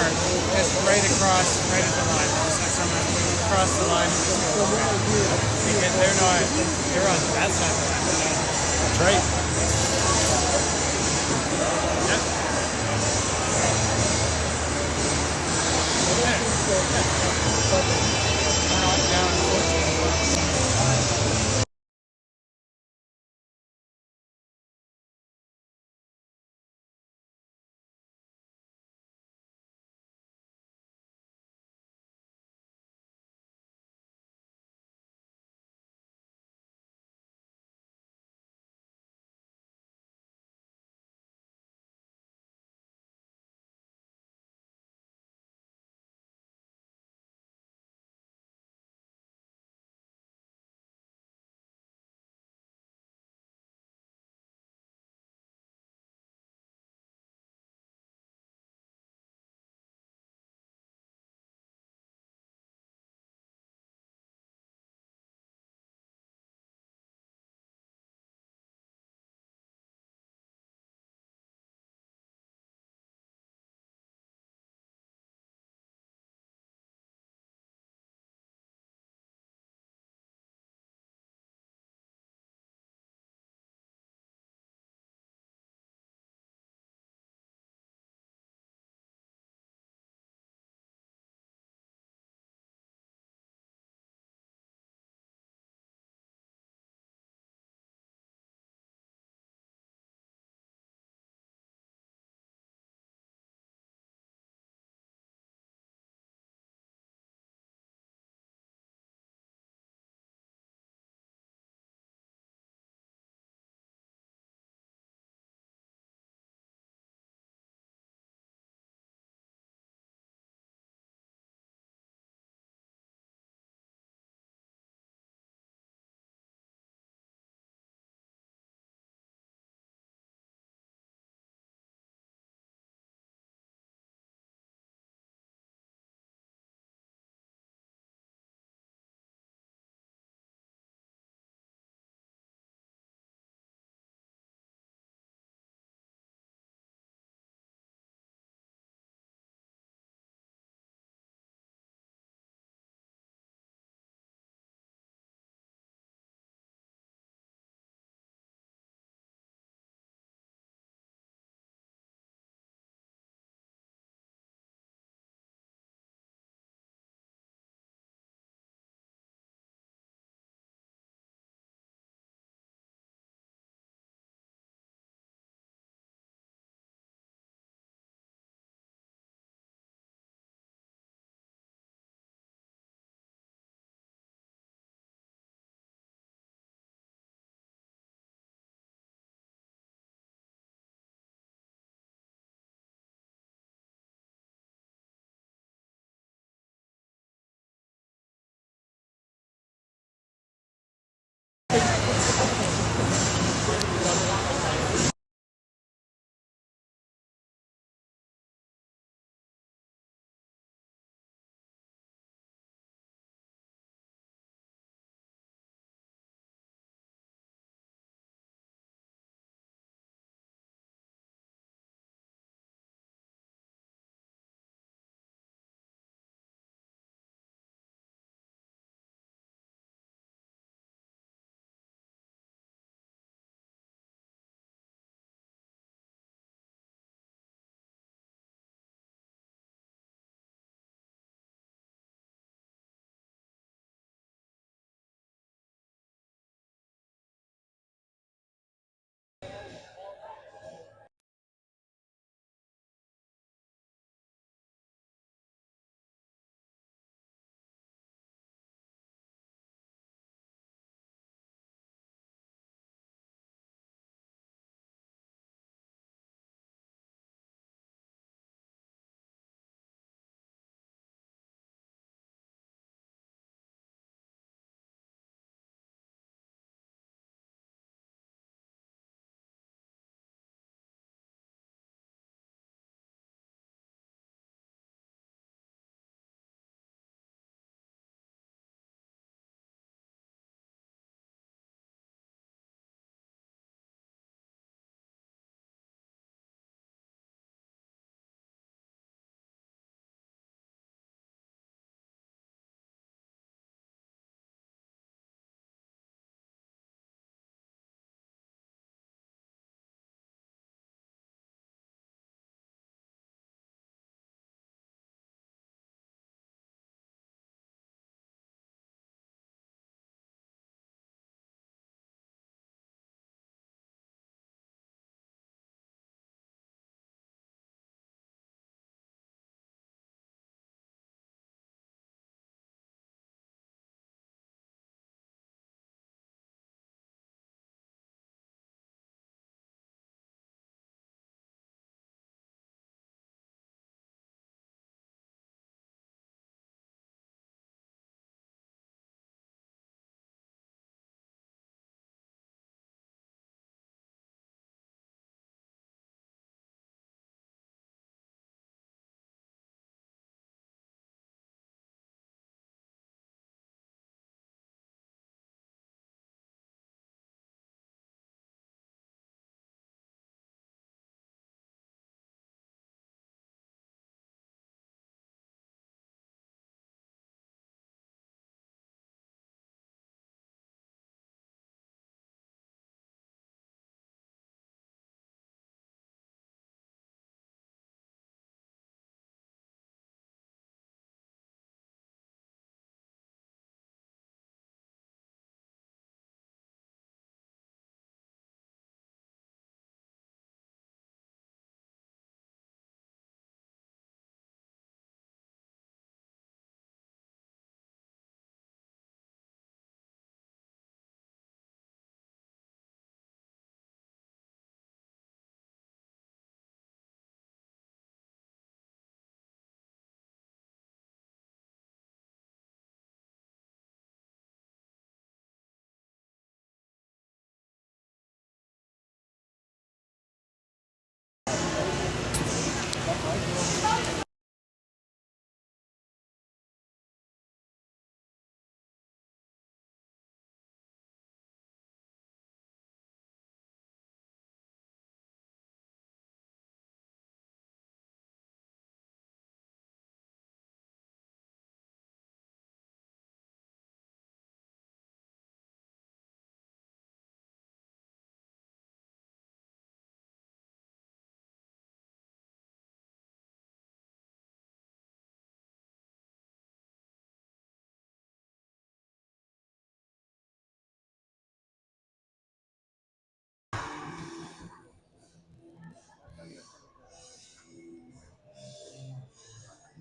just right across, right at the line. Just like someone across the line. Because they're on that side of the line. That's right. Yep.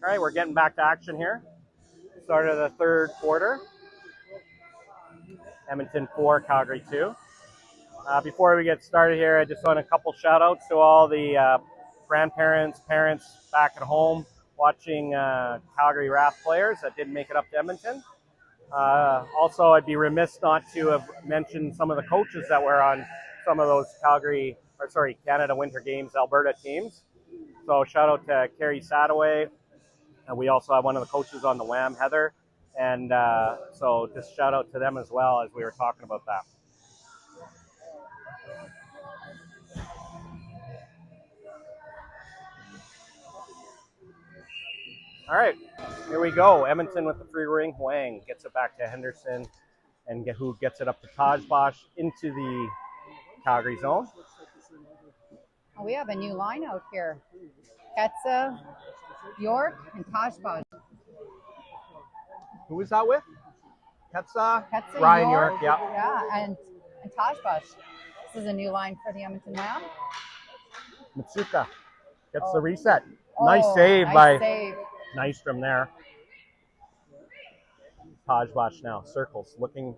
All right, we're getting back to action here. Start of the third quarter. Edmonton 4, Calgary 2. Before we get started here, I just want a couple shout outs to all the grandparents, parents back at home watching Calgary RATH players that didn't make it up to Edmonton. Also, I'd be remiss not to have mentioned some of the coaches that were on some of those Canada Winter Games Alberta teams. So shout out to Kerry Sadaway. And we also have one of the coaches on the WAM, Heather. And so just shout out to them as well as we were talking about that. All right, here we go. Edmonton with the free ring. Huang gets it back to Henderson, and who gets it up to Taj Bosch into the Calgary zone. Oh, we have a new line out here. Ketsa, York, and Taj Bosch. Who was that with? Ketsa, Ryan York, yeah. Yeah, and Taj Bosch. This is a new line for the Edmonton WAM. Mitsuka gets the reset. Nice save by Nystrom there. Taj Bosch now circles, looking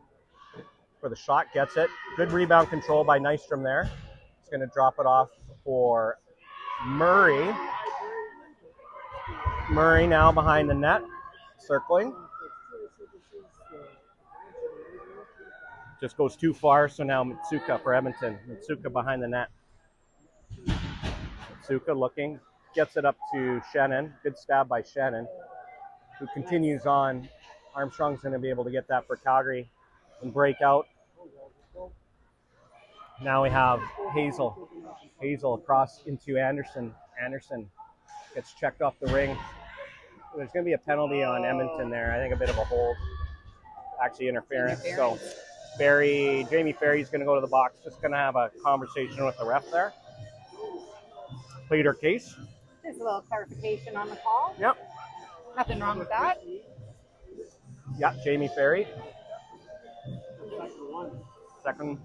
for the shot, gets it. Good rebound control by Nystrom there. He's going to drop it off for Murray. Murray now behind the net, circling. Just goes too far, so now Mitsuka for Edmonton. Mitsuka behind the net. Mitsuka looking, gets it up to Shannon. Good stab by Shannon, who continues on. Armstrong's going to be able to get that for Calgary and break out. Now we have Hazel. Hazel across into Anderson. Anderson gets checked off the ring. There's going to be a penalty on Edmonton there. I think a bit of a hold. Actually interference. So Jamie Ferry's going to go to the box. Just going to have a conversation with the ref there. Plead her case. Just a little clarification on the call. Yep. Nothing wrong with that. Yeah, Jamie Ferry. Second.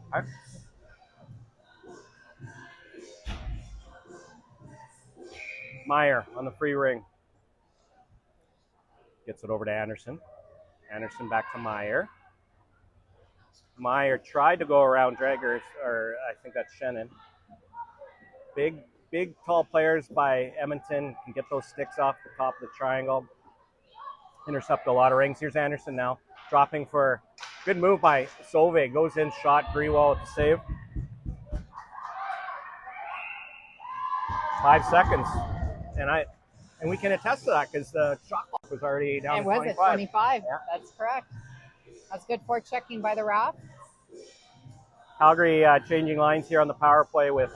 Meyer on the free ring. Gets it over to Anderson. Anderson back to Meyer. Meyer tried to go around Draggers, or I think that's Shannon. Big, tall players by Edmonton can get those sticks off the top of the triangle. Intercept a lot of rings. Here's Anderson now, dropping for good move by Sove. Goes in, shot, Grewell with the save. 5 seconds. And we can attest to that because the shot clock was already down to 25. It was at 25. Yeah. That's correct. That's good forechecking by the RATH. Calgary changing lines here on the power play with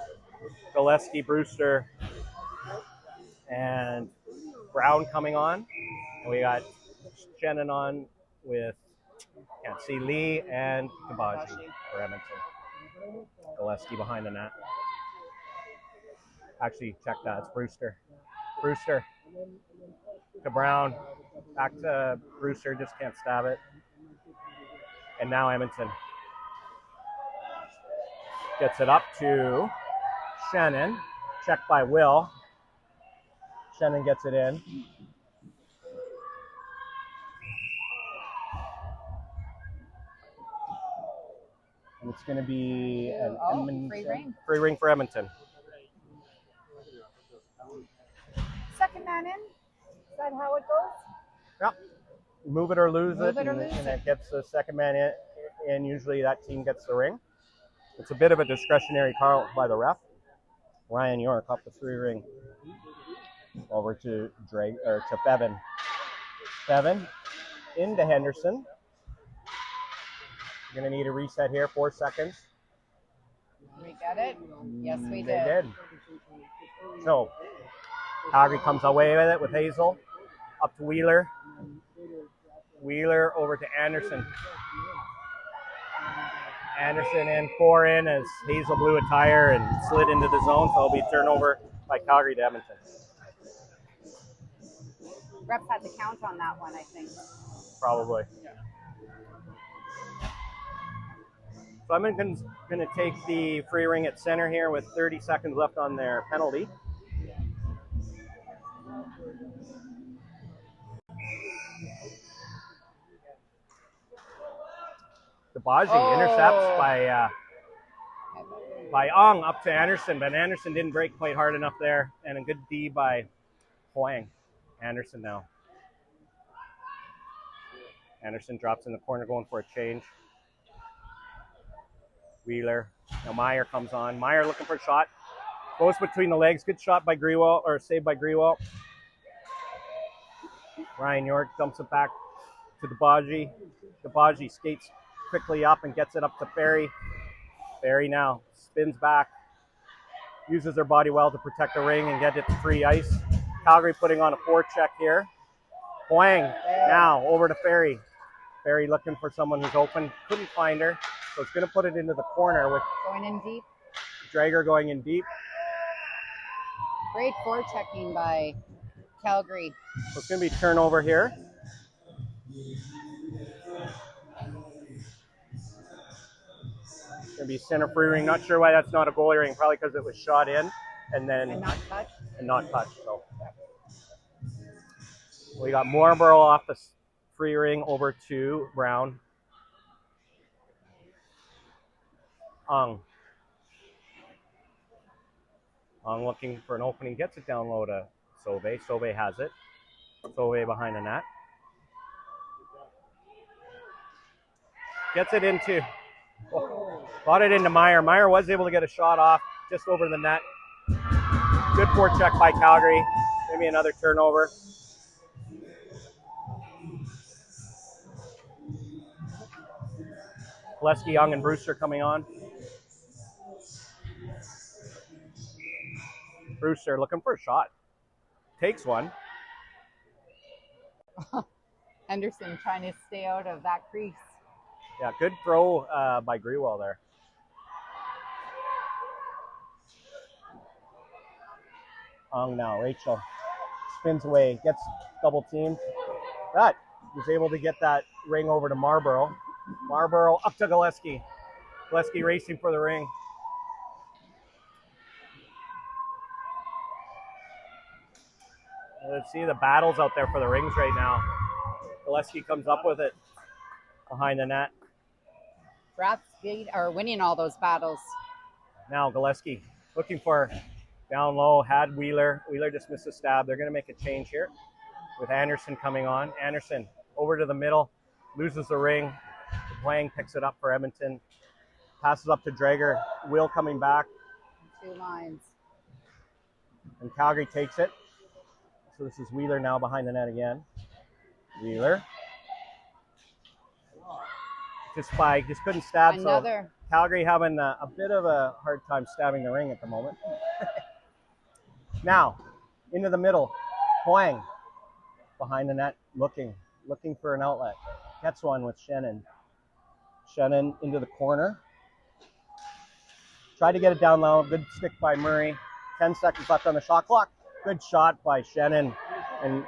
Gillespie, Brewster, and Brown coming on. And we got Shannon on with, can't see, Lee and Kabaji for Edmonton. Gillespie behind the net. Actually, check that. It's Brewster. Brewster to Brown. Back to Brewster. Just can't stab it. And now Edmonton gets it up to Shannon. Checked by Will. Shannon gets it in. And it's going to be an free ring for Edmonton. Second man in. Is that how it goes? Yep. Move it or lose it, and it gets the second man in, and usually that team gets the ring. It's a bit of a discretionary call by the ref. Ryan York up the free ring. Over to Bevan. Bevan into Henderson. You're going to need a reset here, 4 seconds. We get it? Yes, we did. They did. So, Calgary comes away with it with Hazel. Up to Wheeler. Wheeler over to Anderson. Anderson in, 4 in as Hazel blew a tire and slid into the zone. So it'll be turnover by Calgary to Edmonton. Refs had to count on that one, I think. Probably. So Edmonton's going to take the free ring at center here with 30 seconds left on their penalty. Debaji intercepts by Ong up to Anderson, but Anderson didn't break quite hard enough there, and a good D by Huang. Anderson now. Anderson drops in the corner going for a change. Wheeler. Now Meyer comes on. Meyer looking for a shot. Goes between the legs. Good shot by Grewal, or saved by Grewal. Ryan York dumps it back to Debaji. Debaji skates quickly up and gets it up to Ferry. Ferry now spins back. Uses their body well to protect the ring and get it to free ice. Calgary putting on a forecheck here. Huang now over to Ferry. Ferry looking for someone who's open. Couldn't find her. So it's going to put it into the corner with Going in deep. Drager going in deep. Great forechecking by Calgary. So it's going to be turnover here. It's going to be center free ring. Not sure why that's not a goalie ring. Probably because it was shot in and then And not touched. So we got Morborough off the free ring over to Brown. Ong looking for an opening, gets it down low to Sauvé. Sauvé has it. Sauvé behind the net. Gets it into, got it into Meyer. Meyer was able to get a shot off just over the net. Good forecheck by Calgary. Maybe another turnover. Gillespie, Young, and Brewster coming on. Brewster looking for a shot. Takes one. Henderson trying to stay out of that crease. Yeah, good throw by Grewal there. Ong now, Rachel spins away, gets double teamed. But was able to get that ring over to Marlborough. Marlborough up to Gillespie. Gillespie racing for the ring. Let's see the battles out there for the rings right now. Gillespie comes up with it behind the net. RATH are winning all those battles. Now Gillespie looking for down low, had Wheeler. Wheeler just missed a stab. They're going to make a change here with Anderson coming on. Anderson over to the middle, loses the ring. Huang picks it up for Edmonton. Passes up to Drager. Will coming back. 2 lines. And Calgary takes it. So this is Wheeler now behind the net again. Wheeler. Just couldn't stab. Another. So Calgary having a bit of a hard time stabbing the ring at the moment. Now, into the middle. Huang behind the net, looking for an outlet. Gets one with Shannon. Shannon into the corner. Tried to get it down low. Good stick by Murray. 10 seconds left on the shot clock. Good shot by Shannon. And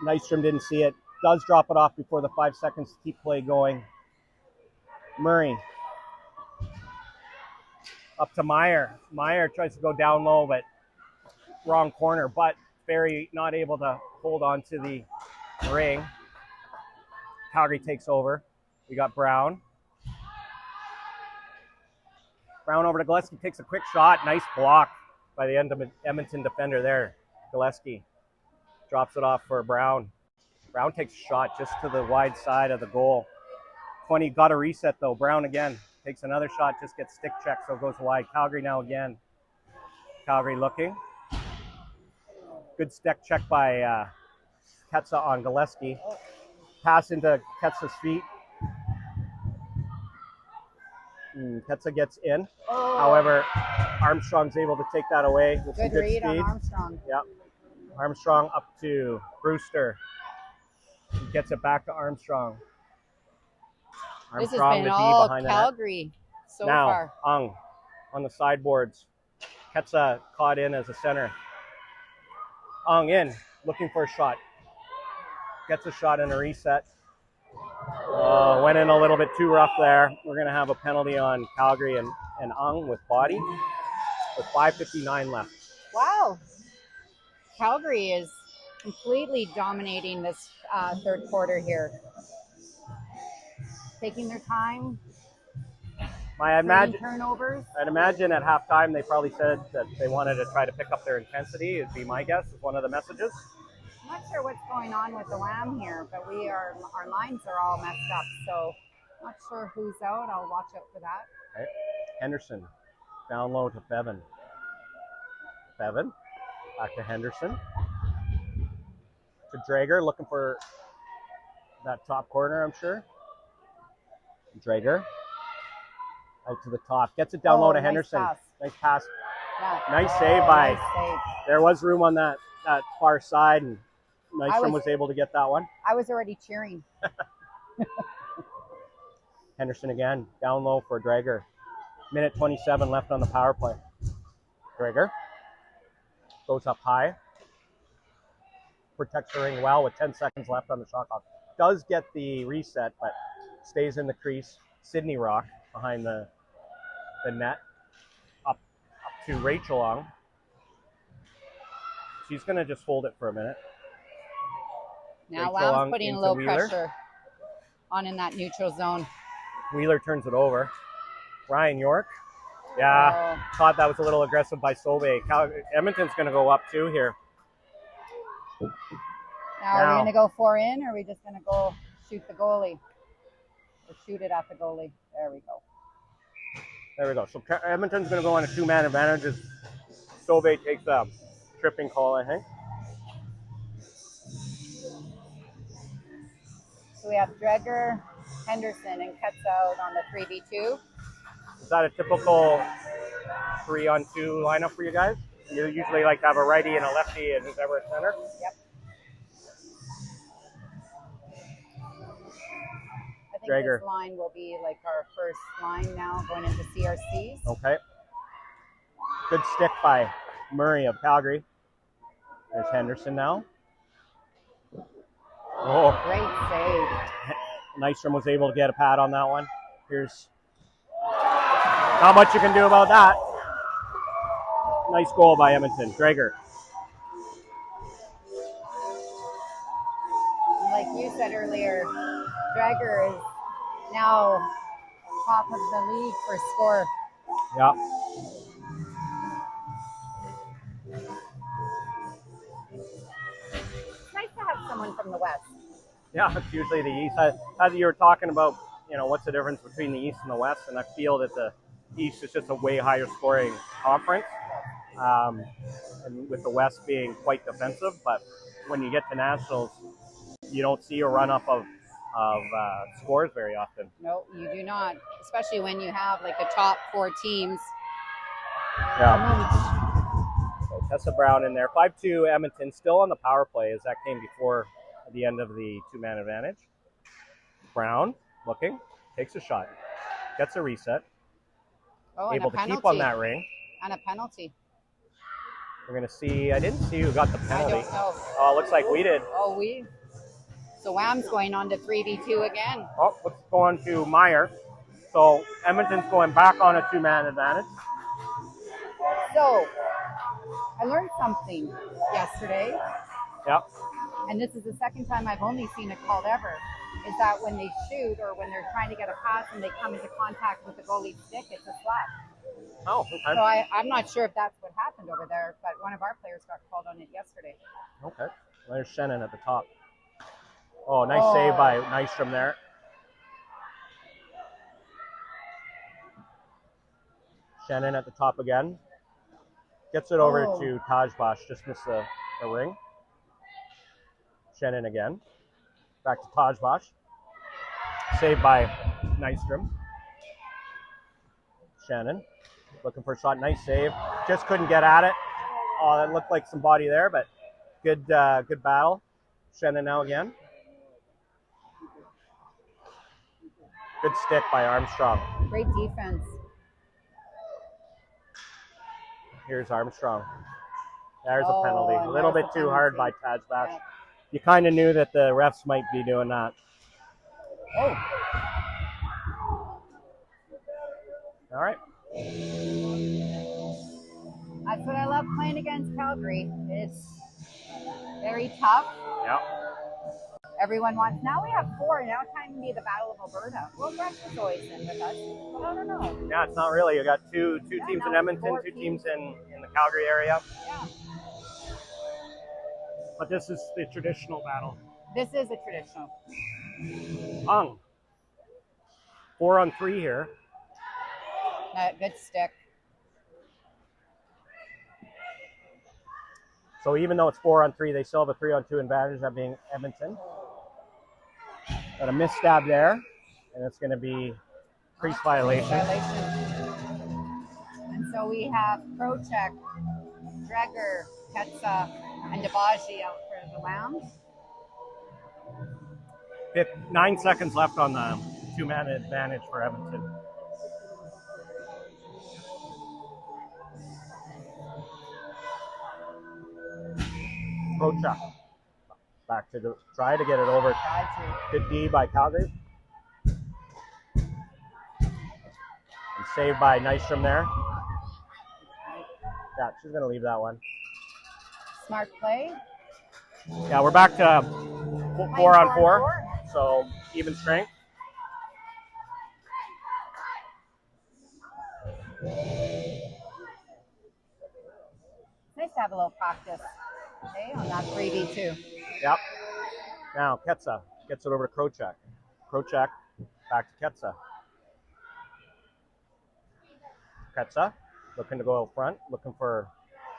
Nystrom didn't see it. Does drop it off before the 5 seconds to keep play going. Murray. Up to Meyer. Meyer tries to go down low, but wrong corner. But Ferry not able to hold on to the ring. Calgary takes over. We got Brown. Brown over to Gillespie, takes a quick shot. Nice block by the Edmonton defender there. Gillespie drops it off for Brown. Brown takes a shot just to the wide side of the goal. 20, got a reset though. Brown again takes another shot, just gets stick checked, so it goes wide. Calgary now again. Calgary looking. Good stick check by Ketsa on Gillespie. Pass into Ketsa's feet. Ketsa gets in. However, Armstrong's able to take that away with some Good good read on speed. Armstrong. Yep. Armstrong up to Brewster. He gets it back to Armstrong. This has Armstrong, been the D all behind the net. Calgary so Now, far. Ung on the sideboards. Ketsa caught in as a center. Ung in, looking for a shot. Gets a shot and a reset. Went in a little bit too rough there. We're going to have a penalty on Calgary and Ung with body with 5:59 left. Wow. Calgary is completely dominating this third quarter here. taking their time, I'd creating turnovers. imagine at halftime they probably said that they wanted to try to pick up their intensity. It'd be my guess, is one of the messages. I'm not sure what's going on with the WAM here, but our lines are all messed up, so not sure who's out. I'll watch out for that. Okay. Henderson, down low to Bevan. Bevan, back to Henderson. To Drager, looking for that top corner, I'm sure. Drager, out to the top. Gets it down low to nice Henderson. Pass. Nice pass. Yeah. Nice save by. Nice save. There was room on that far side, and Nystrom was able to get that one. I was already cheering. Henderson again, down low for Drager. Minute 27 left on the power play. Drager goes up high. Protects the ring well with 10 seconds left on the shot clock. Does get the reset, but stays in the crease. Sydney Rock behind the net. Up to Rachel Long. She's going to just hold it for a minute. Now WAM's putting a little pressure on in that neutral zone. Wheeler turns it over. Ryan York. Yeah, thought that was a little aggressive by Solvay. Edmonton's going to go up too here. Now, are we going to go 4 in, or are we just going to go shoot the goalie? Or shoot it at the goalie. There we go. There we go. So Edmonton's going to go on a 2-man advantage as Solvay takes a tripping call, I think. So we have Dreger, Henderson, and Ketzout on the 3v2. Is that a typical 3-on-2 lineup for you guys? You usually like to have a righty and a lefty and who's ever at center? Yep. I think Drager. this line will be like our first line now going into CRCs. Okay. Good stick by Murray of Calgary. There's Henderson now. Oh. Great save. Nystrom was able to get a pad on that one. Here's not much you can do about that. Nice goal by Edmonton. Drager. Like you said earlier, Drager is now top of the league for score. Yeah. It's nice to have someone from the West. Yeah, it's usually the East. As you were talking about, what's the difference between the East and the West, and I feel that the East is just a way higher scoring conference, and with the West being quite defensive. But when you get to Nationals, you don't see a run-up of scores very often. No, you do not, especially when you have like the top 4 teams. Yeah. So Tessa Brown in there. 5-2 Edmonton, still on the power play, as that came before the end of the 2-man advantage. Brown looking, takes a shot, gets a reset. Oh, able to keep on that ring. And a penalty. We're going to see, I didn't see who got the penalty. I don't know. Oh, it looks like we did. Oh, So WAM's going on to 3v2 again. Oh, let's go on to Meyer. So Edmonton's going back on a 2-man advantage. So I learned something yesterday. Yep. And this is the second time I've only seen it called ever, is that when they shoot or when they're trying to get a pass and they come into contact with the goalie's stick, it's a slap. Oh, okay. So I'm not sure if that's what happened over there, but one of our players got called on it yesterday. Okay. There's Shannon at the top. Oh, nice save by Nystrom there. Shannon at the top again. Gets it over to Tajbash. Just missed the ring. Shannon again. Back to Tajbash. Saved by Nystrom. Shannon looking for a shot. Nice save. Just couldn't get at it. Oh, that looked like some body there, but good battle. Shannon now again. Good stick by Armstrong. Great defense. Here's Armstrong. There's a penalty. A little bit too hard by Tajbash. Yeah. You kind of knew that the refs might be doing that. Oh. All right. That's what I love playing against Calgary. It's very tough. Yeah. everyone wants. Now we have 4. Now it's time to be the Battle of Alberta. Well, Breakfast always in with us. But I don't know. Yeah, it's not really. You got two teams in Edmonton, 2 teams in the Calgary area. Yeah. But this is the traditional battle. This is a traditional. Ung. 4-on-3 here. Good stick. So even though it's 4-on-3, they still have a 3-on-2 advantage, that being Edmonton. Got a miss stab there, and it's going to be crease violation. And so we have Prochek, Dreger, Ketsa, and Debaji out for the WAM. 9 seconds left on the 2-man advantage for Edmonton. Prochek. Back to try to get it over. Good D by Calgary. And saved by Nystrom there. Yeah, she's going to leave that one. Smart play. Yeah, we're back to 4-on-4. So even strength. Nice to have a little practice, okay, on that 3v2. Yep. Now Ketsa gets it over to Prochek. Prochek back to Ketsa. Ketsa looking to go out front, looking for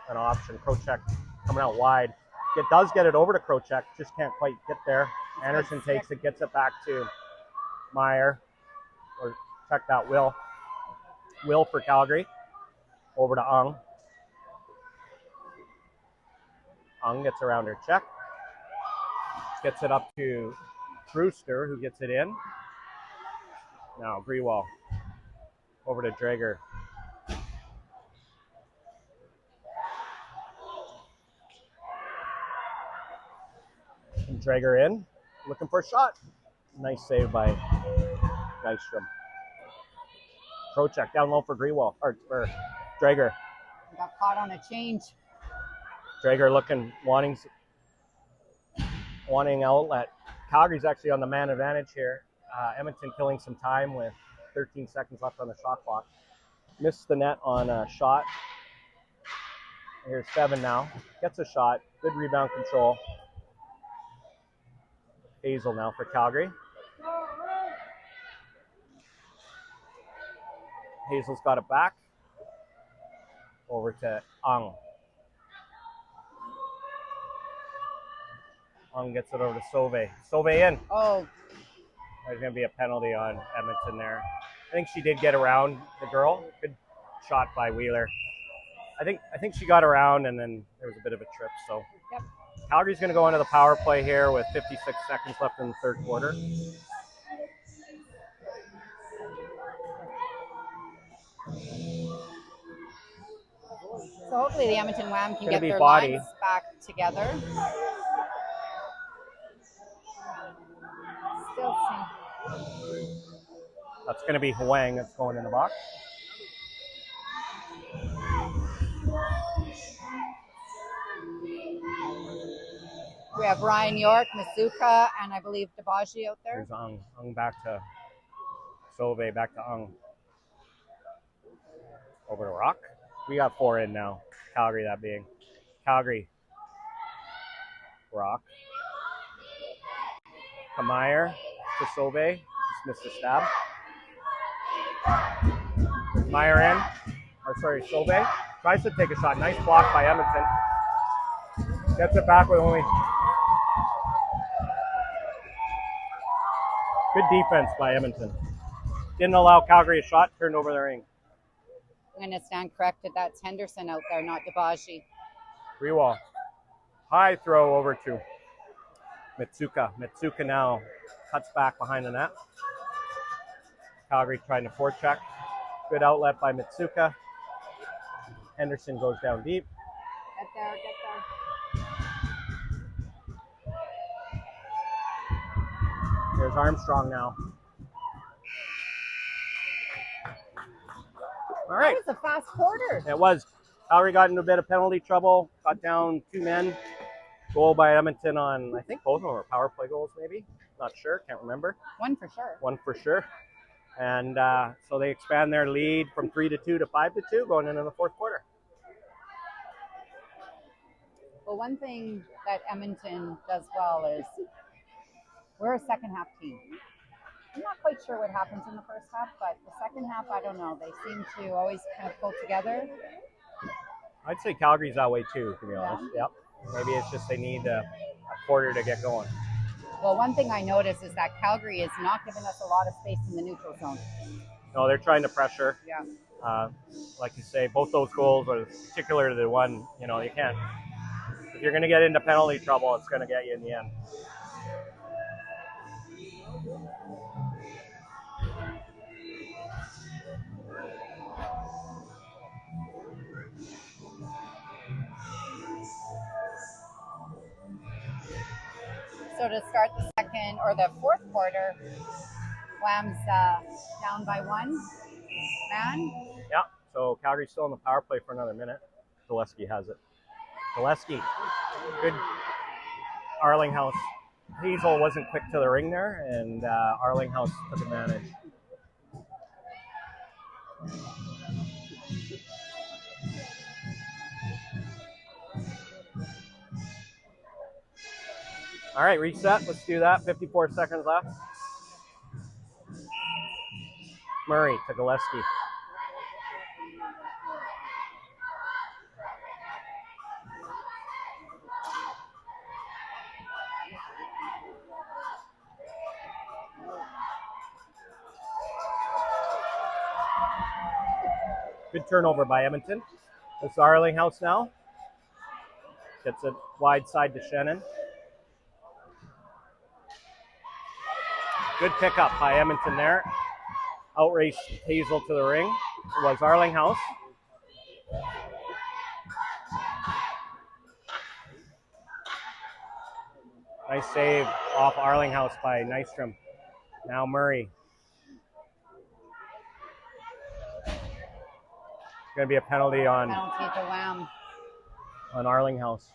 an option. Prochek coming out wide. It does get it over to Prochek, just can't quite get there. Anderson takes it, gets it back to Meyer. Or check that, Will. Will for Calgary. Over to Ung. Ung gets around her check. Gets it up to Brewster, who gets it in. Now Grewal. Over to Drager. And Drager in. Looking for a shot. Nice save by Nystrom. Prochek down low for Grewal. Or for Drager. Got caught on a change. Drager looking, wanting outlet. Calgary's actually on the man advantage here. Edmonton killing some time with 13 seconds left on the shot clock. Missed the net on a shot. Here's 7 now. Gets a shot. Good rebound control. Hazel now for Calgary. Hazel's got it back. Over to Ung. Ung gets it over to Sauve. Sauve in. Oh. There's going to be a penalty on Edmonton there. I think she did get around the girl. Good shot by Wheeler. I think she got around, and then there was a bit of a trip. So Yep. Calgary's going to go into the power play here with 56 seconds left in the third quarter. So hopefully the Edmonton WAM can Gonna get be their body. lines back together. Still see. That's going to be Huang that's going in the box. We have Ryan York, Masuka, and I believe Debaji out there. There's Ung. Ung back to Sauve, back to Ung. Over to Rock. We got 4 in now. Calgary, that being. Calgary. Rock. Kamayer to Sauve. Just missed the stab. Meyer in. Or sorry, Sauve. Tries to take a shot. Nice block by Edmonton. Gets it back with only. Good defense by Edmonton. Didn't allow Calgary a shot. Turned over the ring. I'm going to stand corrected. That's Henderson out there, not Debaji. Rewall. High throw over to Mitsuka. Mitsuka now cuts back behind the net. Calgary trying to forecheck. Good outlet by Mitsuka. Henderson goes down deep. Get there, get there. Here's Armstrong now. All right. That was a fast quarter. It was. Calgary got into a bit of penalty trouble. Got down 2 men. Goal by Edmonton on, I think both of them are power play goals, maybe. Not sure, can't remember. One for sure. One for sure. And so they expand their lead from 3-2 to 5-2 going into the fourth quarter. Well, one thing that Edmonton does well is we're a second half team. I'm not quite sure what happens in the first half, but the second half, I don't know. They seem to always kind of pull together. I'd say Calgary's that way too, to be honest. Yep. Maybe it's just they need a quarter to get going. Well, one thing I noticed is that Calgary is not giving us a lot of space in the neutral zone. No, they're trying to pressure. Yeah. Like you say, both those goals, are particularly the one, you know, you can't. If you're going to get into penalty trouble, it's going to get you in the end. So to start the second or the fourth quarter, WAM's down by 1 man. Yeah, so Calgary's still in the power play for another minute. Gillespie has it. Gillespie, good. Arlinghouse. Hazel wasn't quick to the ring there, and Arlinghouse took advantage. All right, reset. Let's do that. 54 seconds left. Murray to Gillespie. Good turnover by Edmonton. It's Arlinghouse now. Gets it wide side to Shannon. Good pickup by Edmonton there. Outraced Hazel to the ring. It was Arlinghouse. Nice save off Arlinghouse by Nystrom. Now Murray. Going to be a penalty on Penalty to WAM. on Arlinghouse.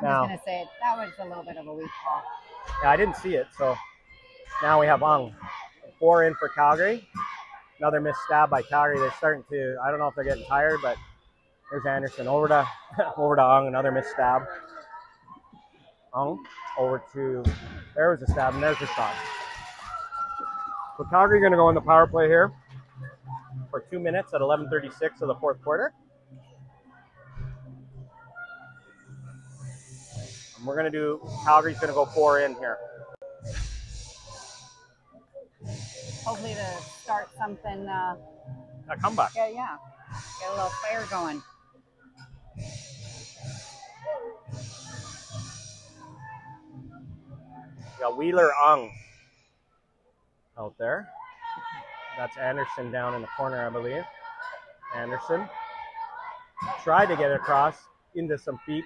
I'm just going to say it. That was a little bit of a weak call. Yeah, I didn't see it, so now we have Ung. 4 in for Calgary. Another missed stab by Calgary. They're starting to, I don't know if they're getting tired, but there's Anderson. Over to Ung, another missed stab. Ung, over to, there was a stab, and there's a shot. So Calgary going to go in the power play here for 2 minutes at 11:36 of the fourth quarter. And we're going to do, Calgary's going to go 4 in here. Hopefully to start something. A comeback. Yeah. Get a little fire going. Got Wheeler Ung out there. That's Anderson down in the corner, I believe. Anderson tried to get across into some feet.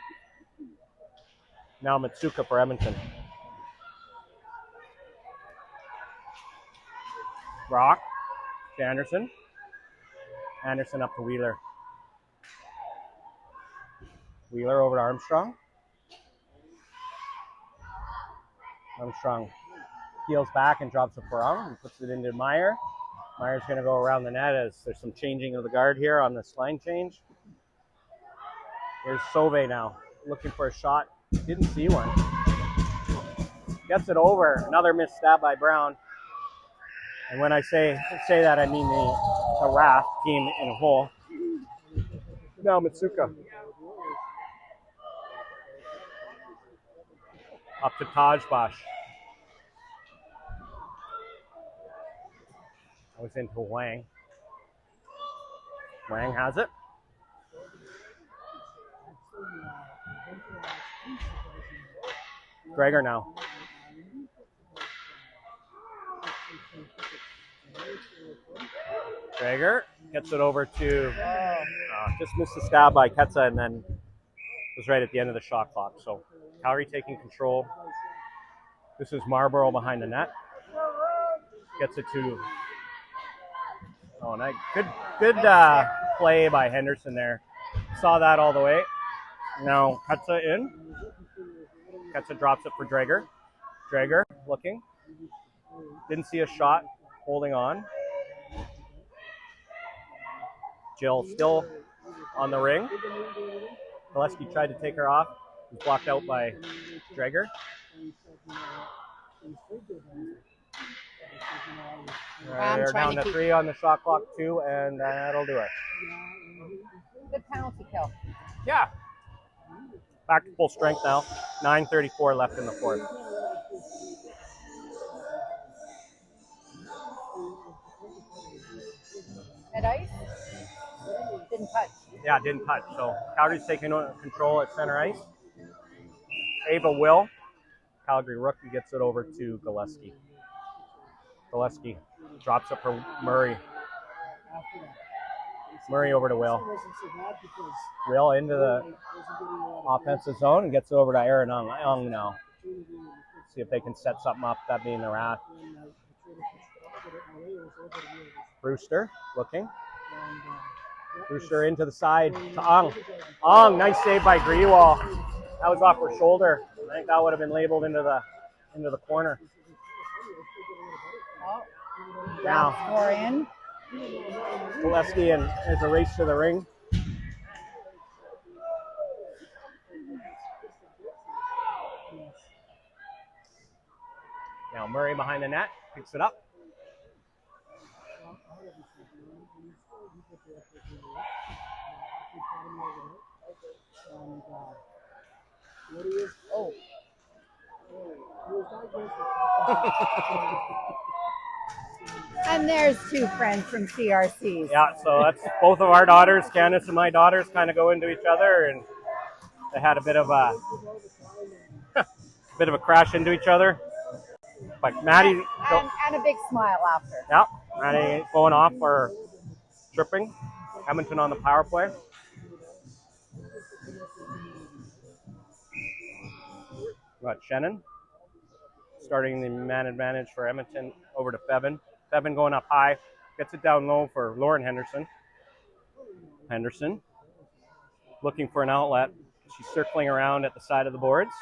Now Mitsuka for Edmonton. Brock to Anderson. Anderson up to Wheeler. Wheeler over to Armstrong. Armstrong peels back and drops it for Ung and puts it into Meyer. Meyer's going to go around the net as there's some changing of the guard here on this line change. Here's Sauve now, looking for a shot. Didn't see one. Gets it over. Another missed stab by Brown. And when I say that, I mean the RATH team in a whole. Now Mitsuka. Up to Tajbash. I was into Wang. Wang has it. Gregor now. Gregor gets it over to, just missed the stab by Ketza and then was right at the end of the shot clock. So Calgary taking control. This is Marlborough behind the net. Gets it to, nice. Good play by Henderson there. Saw that all the way. Now Ketza in. Gets it, drops it for Drager. Drager looking. Didn't see a shot. Holding on. Jill still on the ring. Gillespie tried to take her off. Was blocked out by Drager. They're down to 3 on the shot clock, 2, and that'll do it. Good penalty kill. Yeah. Back to full strength now. 9:34 left in the fourth. At ice? Didn't touch. Yeah, didn't touch. So Calgary's taking control at center ice. Ava Will. Calgary rookie gets it over to Gillespie. Gillespie drops it for Murray. Murray over to Will. Will into the offensive zone and gets it over to Aaron Young now. See if they can set something up, that being the RATH. Brewster looking. Brewster into the side to Ong. Ong, nice save by Grewal. That was off her shoulder. I think that would have been labeled into the corner. Now, score in. Gillespie and there's a race to the ring. Now Murray behind the net, picks it up. Oh. And there's 2 friends from CRC. Yeah, so that's both of our daughters. Candace and my daughters kind of go into each other, and they had a bit of a crash into each other. But Maddie and a big smile after. Yeah, Maddie going off for tripping. Edmonton on the power play. Got Shannon starting the man advantage for Edmonton over to Fevin. Fevin going up high, gets it down low for Lauren Henderson. Henderson looking for an outlet. She's circling around at the side of the boards.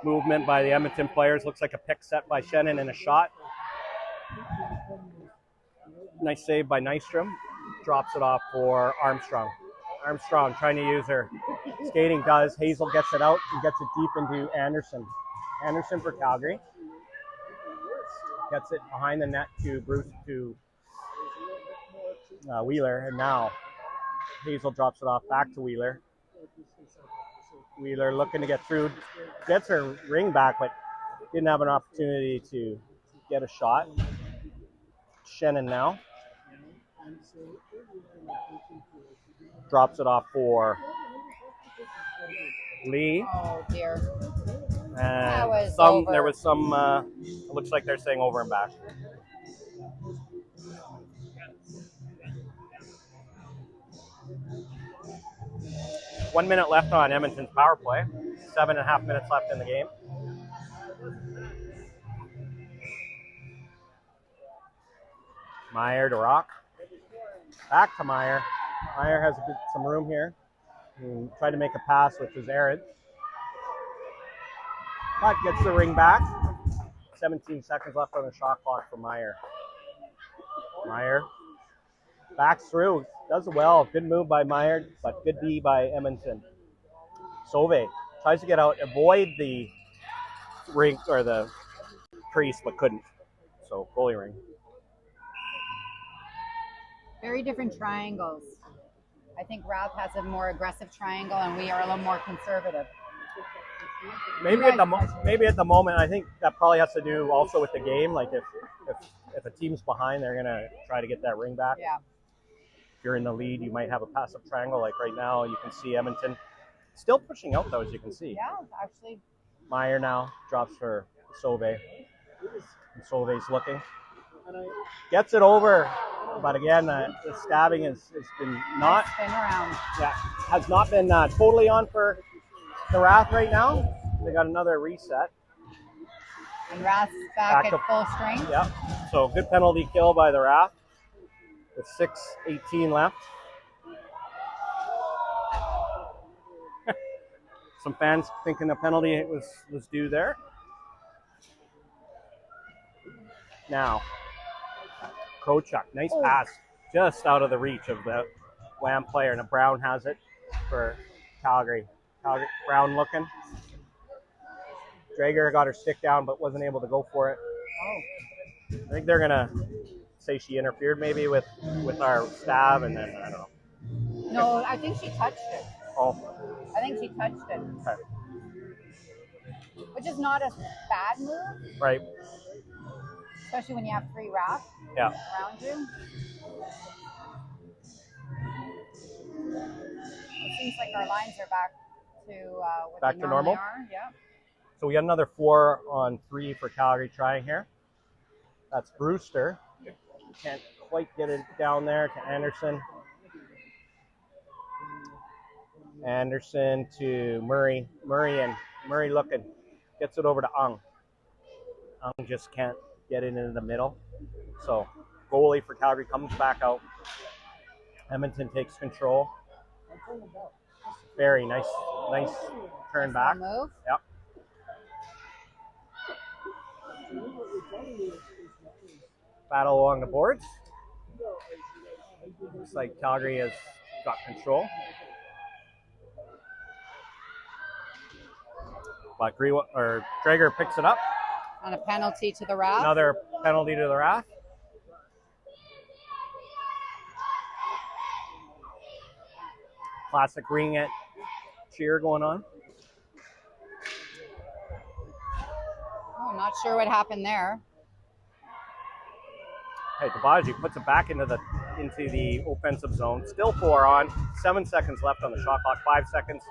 Movement by the Edmonton players. Looks like a pick set by Shannon and a shot. Nice save by Nystrom. Drops it off for Armstrong. Armstrong trying to use her skating does. Hazel gets it out and gets it deep into Anderson. Anderson for Calgary. Gets it behind the net to Bruce to Wheeler. And now Hazel drops it off back to Wheeler. Wheeler looking to get through. Gets her ring back, but didn't have an opportunity to get a shot. Shannon now. Drops it off for Lee. Oh, dear. And there was some, it looks like they're saying over and back. One minute left on Edmonton's power play. 7.5 minutes left in the game. Meyer to Rock. Back to Meyer. Meyer has some room here. Tried to make a pass, which was Aaron. But gets the ring back. 17 seconds left on the shot clock for Meyer. Meyer backs through. Does well. Good move by Meyer, but good D by Edmonton. Sauve tries to get out, avoid the ring or the crease, but couldn't. So goalie ring. Very different triangles. I think RATH has a more aggressive triangle, and we are a little more conservative. Maybe at the moment, I think that probably has to do also with the game. Like if a team's behind, they're gonna try to get that ring back. Yeah. If you're in the lead, you might have a passive triangle. Like right now, you can see Edmonton still pushing out, though, as you can see. Yeah, actually. Meyer now drops for Sauve. And Sauve's looking. Gets it over. But again, the stabbing has been not. Spin around. Yeah, has not been totally on for the RATH right now. They got another reset. And RATH's back at full strength. Yep. So good penalty kill by the RATH with 6:18 left. Some fans thinking a penalty was due there. Now, Krochuk, nice pass, just out of the reach of the WAM player. And Brown has it for Calgary. Brown looking. Drager got her stick down, but wasn't able to go for it. I think they're gonna say she interfered maybe with our stab, and then I don't know. No, I think she touched it. Oh, I think she touched it, okay. which is not a bad move, Right. especially when you have 3 RATH Yeah. around you. It seems like our lines are back to what Back they to normally normal? are. Yeah. So we got another 4-on-3 for Calgary trying here. That's Brewster. Can't quite get it down there to Anderson. Anderson to Murray. Murray looking. Gets it over to Ung. Ung just can't get it into the middle. So goalie for Calgary comes back out. Edmonton takes control. Very nice turn back. Move. Yep. Battle along the boards. Looks like Calgary has got control. But Drager picks it up. And a penalty to the RATH. Another penalty to the RATH. Classic ring it cheer going on. Oh, not sure what happened there. Hey, Tabaji puts it back into the offensive zone. Still 4 on. 7 seconds left on the shot clock. 5 seconds.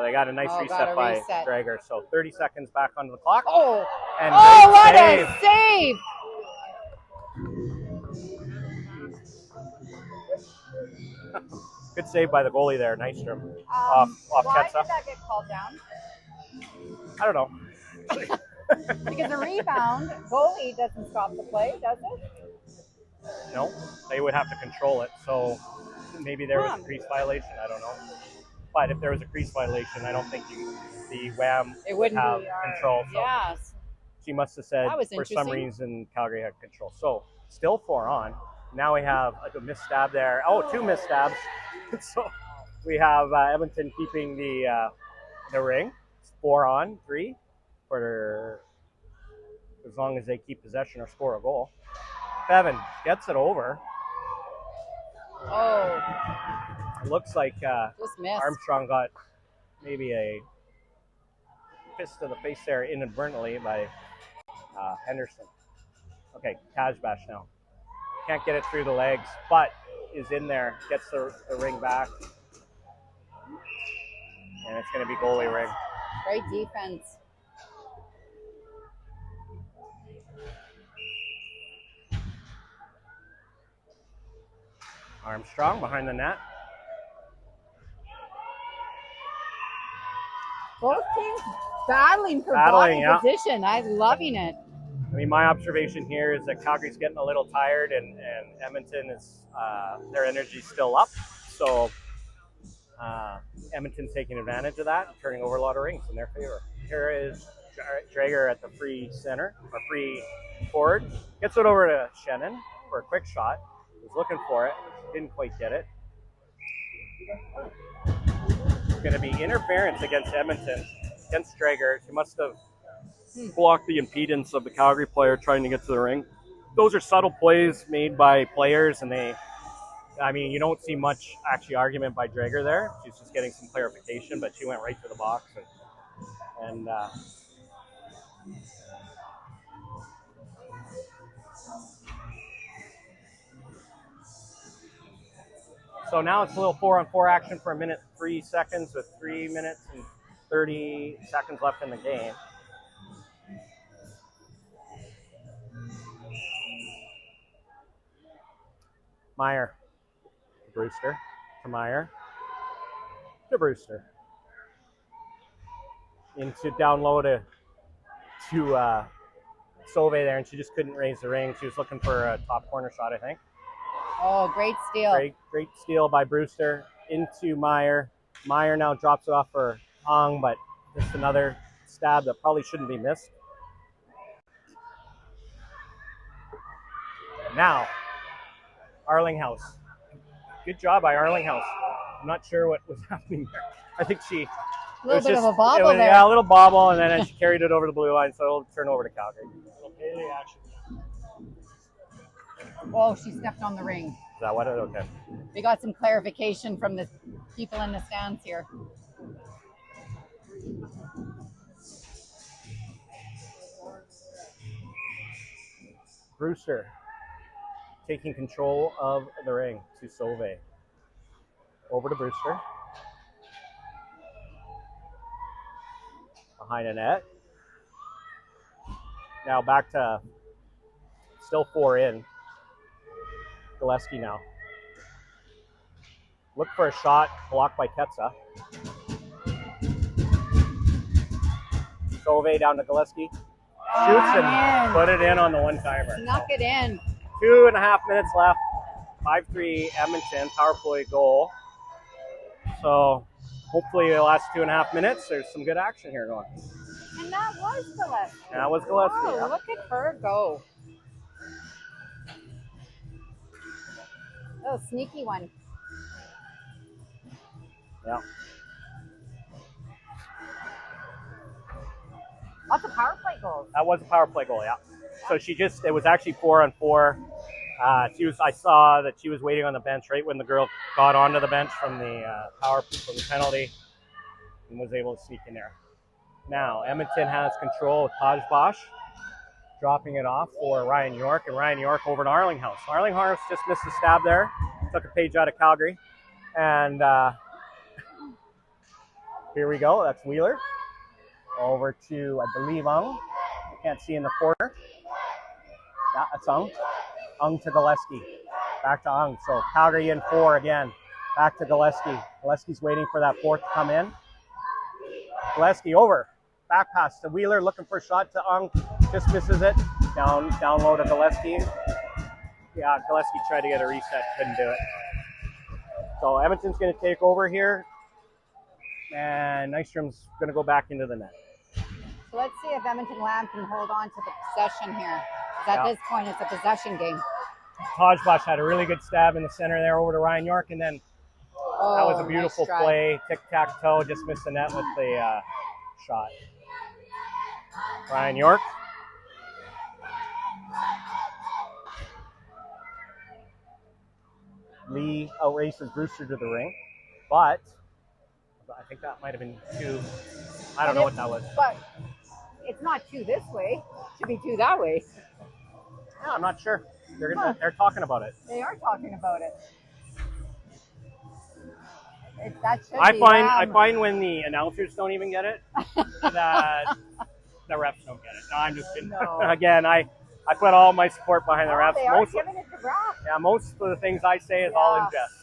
They got a nice reset by Drager. So 30 seconds back onto the clock. Oh, and what save. a save! Good save by the goalie there, Nystrom. Off why Ketsa. did that get called down? I don't know. Because the rebound, goalie doesn't stop the play, does it? No, they would have to control it. So maybe there was a crease violation. I don't know. But if there was a crease violation, I don't think the WAM would have control. So yes. she must have said for some reason Calgary had control. So still 4 on. Now we have a missed stab there. Oh, 2 missed stabs. So we have Edmonton keeping the ring. It's 4 on 3 for as long as they keep possession or score a goal. Bevan gets it over. Oh. It looks like Just missed. Armstrong got maybe a fist to the face there inadvertently by Henderson. Okay, Kajbash now. Can't get it through the legs, but is in there, gets the ring back. And it's going to be goalie ring. Great defense. Armstrong behind the net. Both teams battling for body position. I'm loving it. I mean, my observation here is that Calgary's getting a little tired, and Edmonton is their energy's still up. So Edmonton's taking advantage of that, turning over a lot of rings in their favor. Here is Drager at the free center, or free forward. Gets it over to Shannon for a quick shot. Was looking for it, didn't quite get it. It's going to be interference against Edmonton, against Drager. She must have blocked the impedance of the Calgary player trying to get to the ring. Those are subtle plays made by players, and you don't see much actually argument by Drager there. She's just getting some clarification, but she went right to the box and so now it's a little 4-on-4 action for 1:03 with 3 minutes and 30 seconds left in the game. Meyer, Brewster, to Meyer, to Brewster. Into down low to Sauve there, and she just couldn't raise the ring. She was looking for a top corner shot, I think. Oh, great steal. Great steal by Brewster into Meyer. Meyer now drops it off for but just another stab that probably shouldn't be missed. Now, Arlinghouse. Good job by Arlinghouse. I'm not sure what was happening there. I think she... A little bit of a bobble there. Yeah, a little bobble, and then she carried it over the blue line, so it'll turn over to Calgary. Daily action. Oh, she stepped on the ring. Is that what it is? Okay. We got some clarification from the people in the stands here. Brewster taking control of the ring to Sauve. Over to Brewster. Behind the net. Now back to still 4 in. Gillespie now. Look for a shot, blocked by Ketsa. Sauve down to Gillespie. Shoots and put it in on the one-timer. Snuck it in. 2.5 minutes left. 5-3 Edmonton, power play goal. So hopefully the last 2.5 minutes, there's some good action here going. And that was Gillespie. That was Gillespie. Oh, Yeah. look at her go. Oh, sneaky one. Yeah. Lots of power play goals. That was a power play goal, yeah. So it was actually 4-on-4. I saw that she was waiting on the bench right when the girl got onto the bench from the penalty and was able to sneak in there. Now, Edmonton has control of Taj Bosch, dropping it off for Ryan York, and Ryan York over to Arlinghouse. Arlinghouse just missed a stab there, took a page out of Calgary, and here we go. That's Wheeler. Over to, I believe, Ung. Can't see in the corner. Yeah, that's Ung. Ung to Gillespie. Back to Ung. So Calgary in 4 again. Back to Gillespie. Gillespie's waiting for that 4th to come in. Gillespie over. Back pass to Wheeler. Looking for a shot to Ung. Just misses it. Down low to Gillespie. Yeah, Gillespie tried to get a reset. Couldn't do it. So Edmonton's going to take over here. And Nystrom's going to go back into the net. So let's see if Edmonton WAM can hold on to the possession here. Because at this point, it's a possession game. Taj Bosch had a really good stab in the center there over to Ryan York, and then that was a beautiful nice play. Tic-tac-toe, just missed the net with the shot. Ryan York. Lee outraces Brewster to the ring, but I think that might have been 2. I don't know what that was. But it's not 2 this way. It should be 2 that way. Yeah, I'm not sure. They're talking about it. They are talking about it. That should I be find when the announcers don't even get it, that the refs don't get it. No, I'm just kidding. No. Again, I put all my support behind the refs. They are giving it to RATH. Yeah, most of the things I say is all in jest.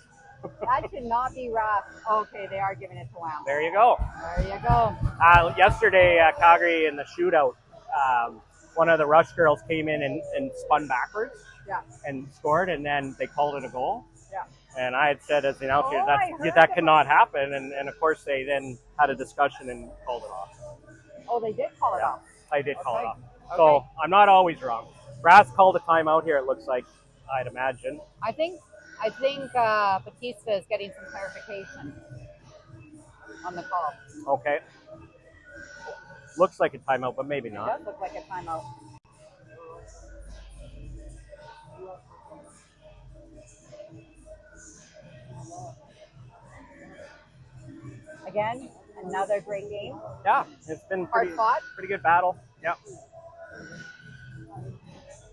That should not be RATH. Okay, they are giving it to WAM. There you go. There you go. Yesterday, Calgary in the shootout, one of the rush girls came in and spun backwards and scored, and then they called it a goal. Yeah. And I had said as the announcer, that cannot happen. And of course, they then had a discussion and called it off. Oh, they did call it off. I did call it off. Okay. So I'm not always wrong. RATH called a timeout here, it looks like, I'd imagine. I think Batista is getting some clarification on the call. Okay. Looks like a timeout, but maybe It not. does look like a timeout. Again, another great game. Yeah, it's been Hard fought. pretty good battle. Yeah.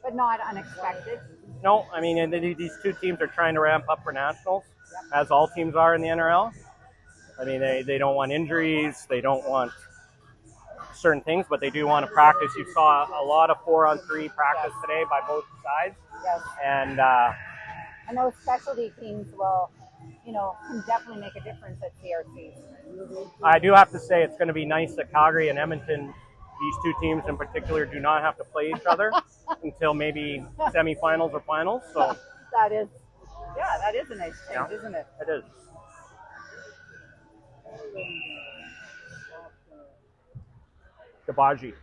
But not unexpected. No, I mean, and these two teams are trying to ramp up for nationals, as all teams are in the NRL. I mean, they don't want injuries, they don't want certain things, but they do want to practice. You saw a lot of 4-on-3 practice today by both sides. Yes. And those specialty teams will, can definitely make a difference at CRC. I do have to say it's going to be nice that Calgary and Edmonton, these two teams in particular, do not have to play each other until maybe semifinals or finals. So that is a nice change, isn't it? It is. Kabaji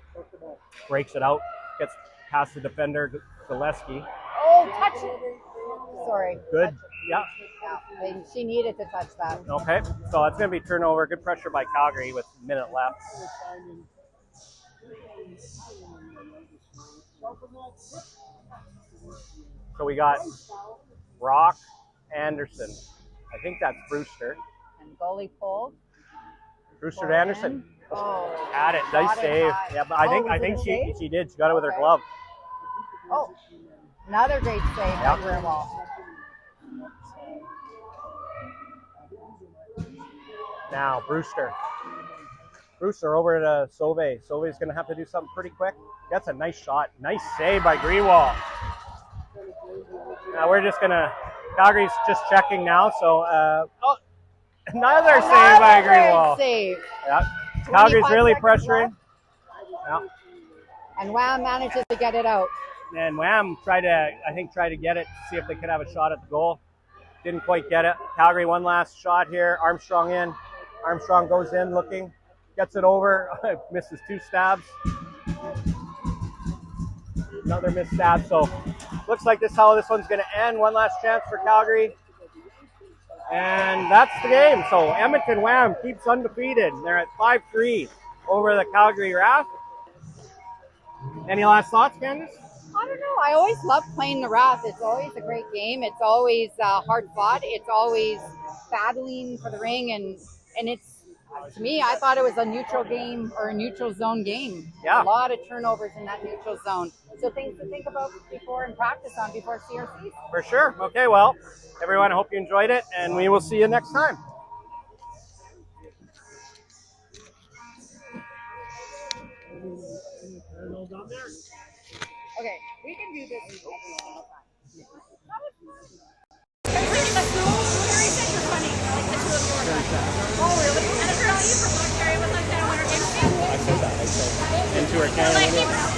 breaks it out, gets past the defender, Gillespie. Oh, touch it. Sorry. Good. Touch it. Yeah. Yeah, and she needed to touch that. Okay. So it's going to be turnover. Good pressure by Calgary with a minute left. So we got Rock, Anderson. I think that's Brewster. And goalie pulled. Brewster to Anderson. Oh. Had it. Nice save. Yeah, but I think she did. She got it with her glove. Oh. Another great save by Greenwald. Now Brewster. Brewster over to Sauve. Sauve's going to have to do something pretty quick. That's a nice shot. Nice save by Greenwald. Now we're just going to, Calgary's just checking now. So, another save by Greenwald. Save. Yeah. Calgary's really pressuring. Yeah. And WAM manages to get it out. And WAM tried to get it, see if they could have a shot at the goal. Didn't quite get it. Calgary one last shot here. Armstrong in. Armstrong goes in looking. Gets it over. Misses 2 stabs. Another missed stab. So looks like this is how this one's going to end. One last chance for Calgary. And that's the game. So Edmonton WAM keeps undefeated. They're at 5-3 over the Calgary RATH. Any last thoughts, Candice? I don't know. I always love playing the RATH. It's always a great game. It's always hard fought. It's always battling for the ring. And it's, to me, I thought it was a neutral game or a neutral zone game. Yeah. A lot of turnovers in that neutral zone. So things to think about before and practice on before CRC. For sure. Okay, well, everyone, I hope you enjoyed it, and we will see you next time. Okay, we can do this every single time. Harry said you're funny. Like the two of you are funny. Oh, really? And apparently you promoted Harry with like that winter game. I said that. Into her Like,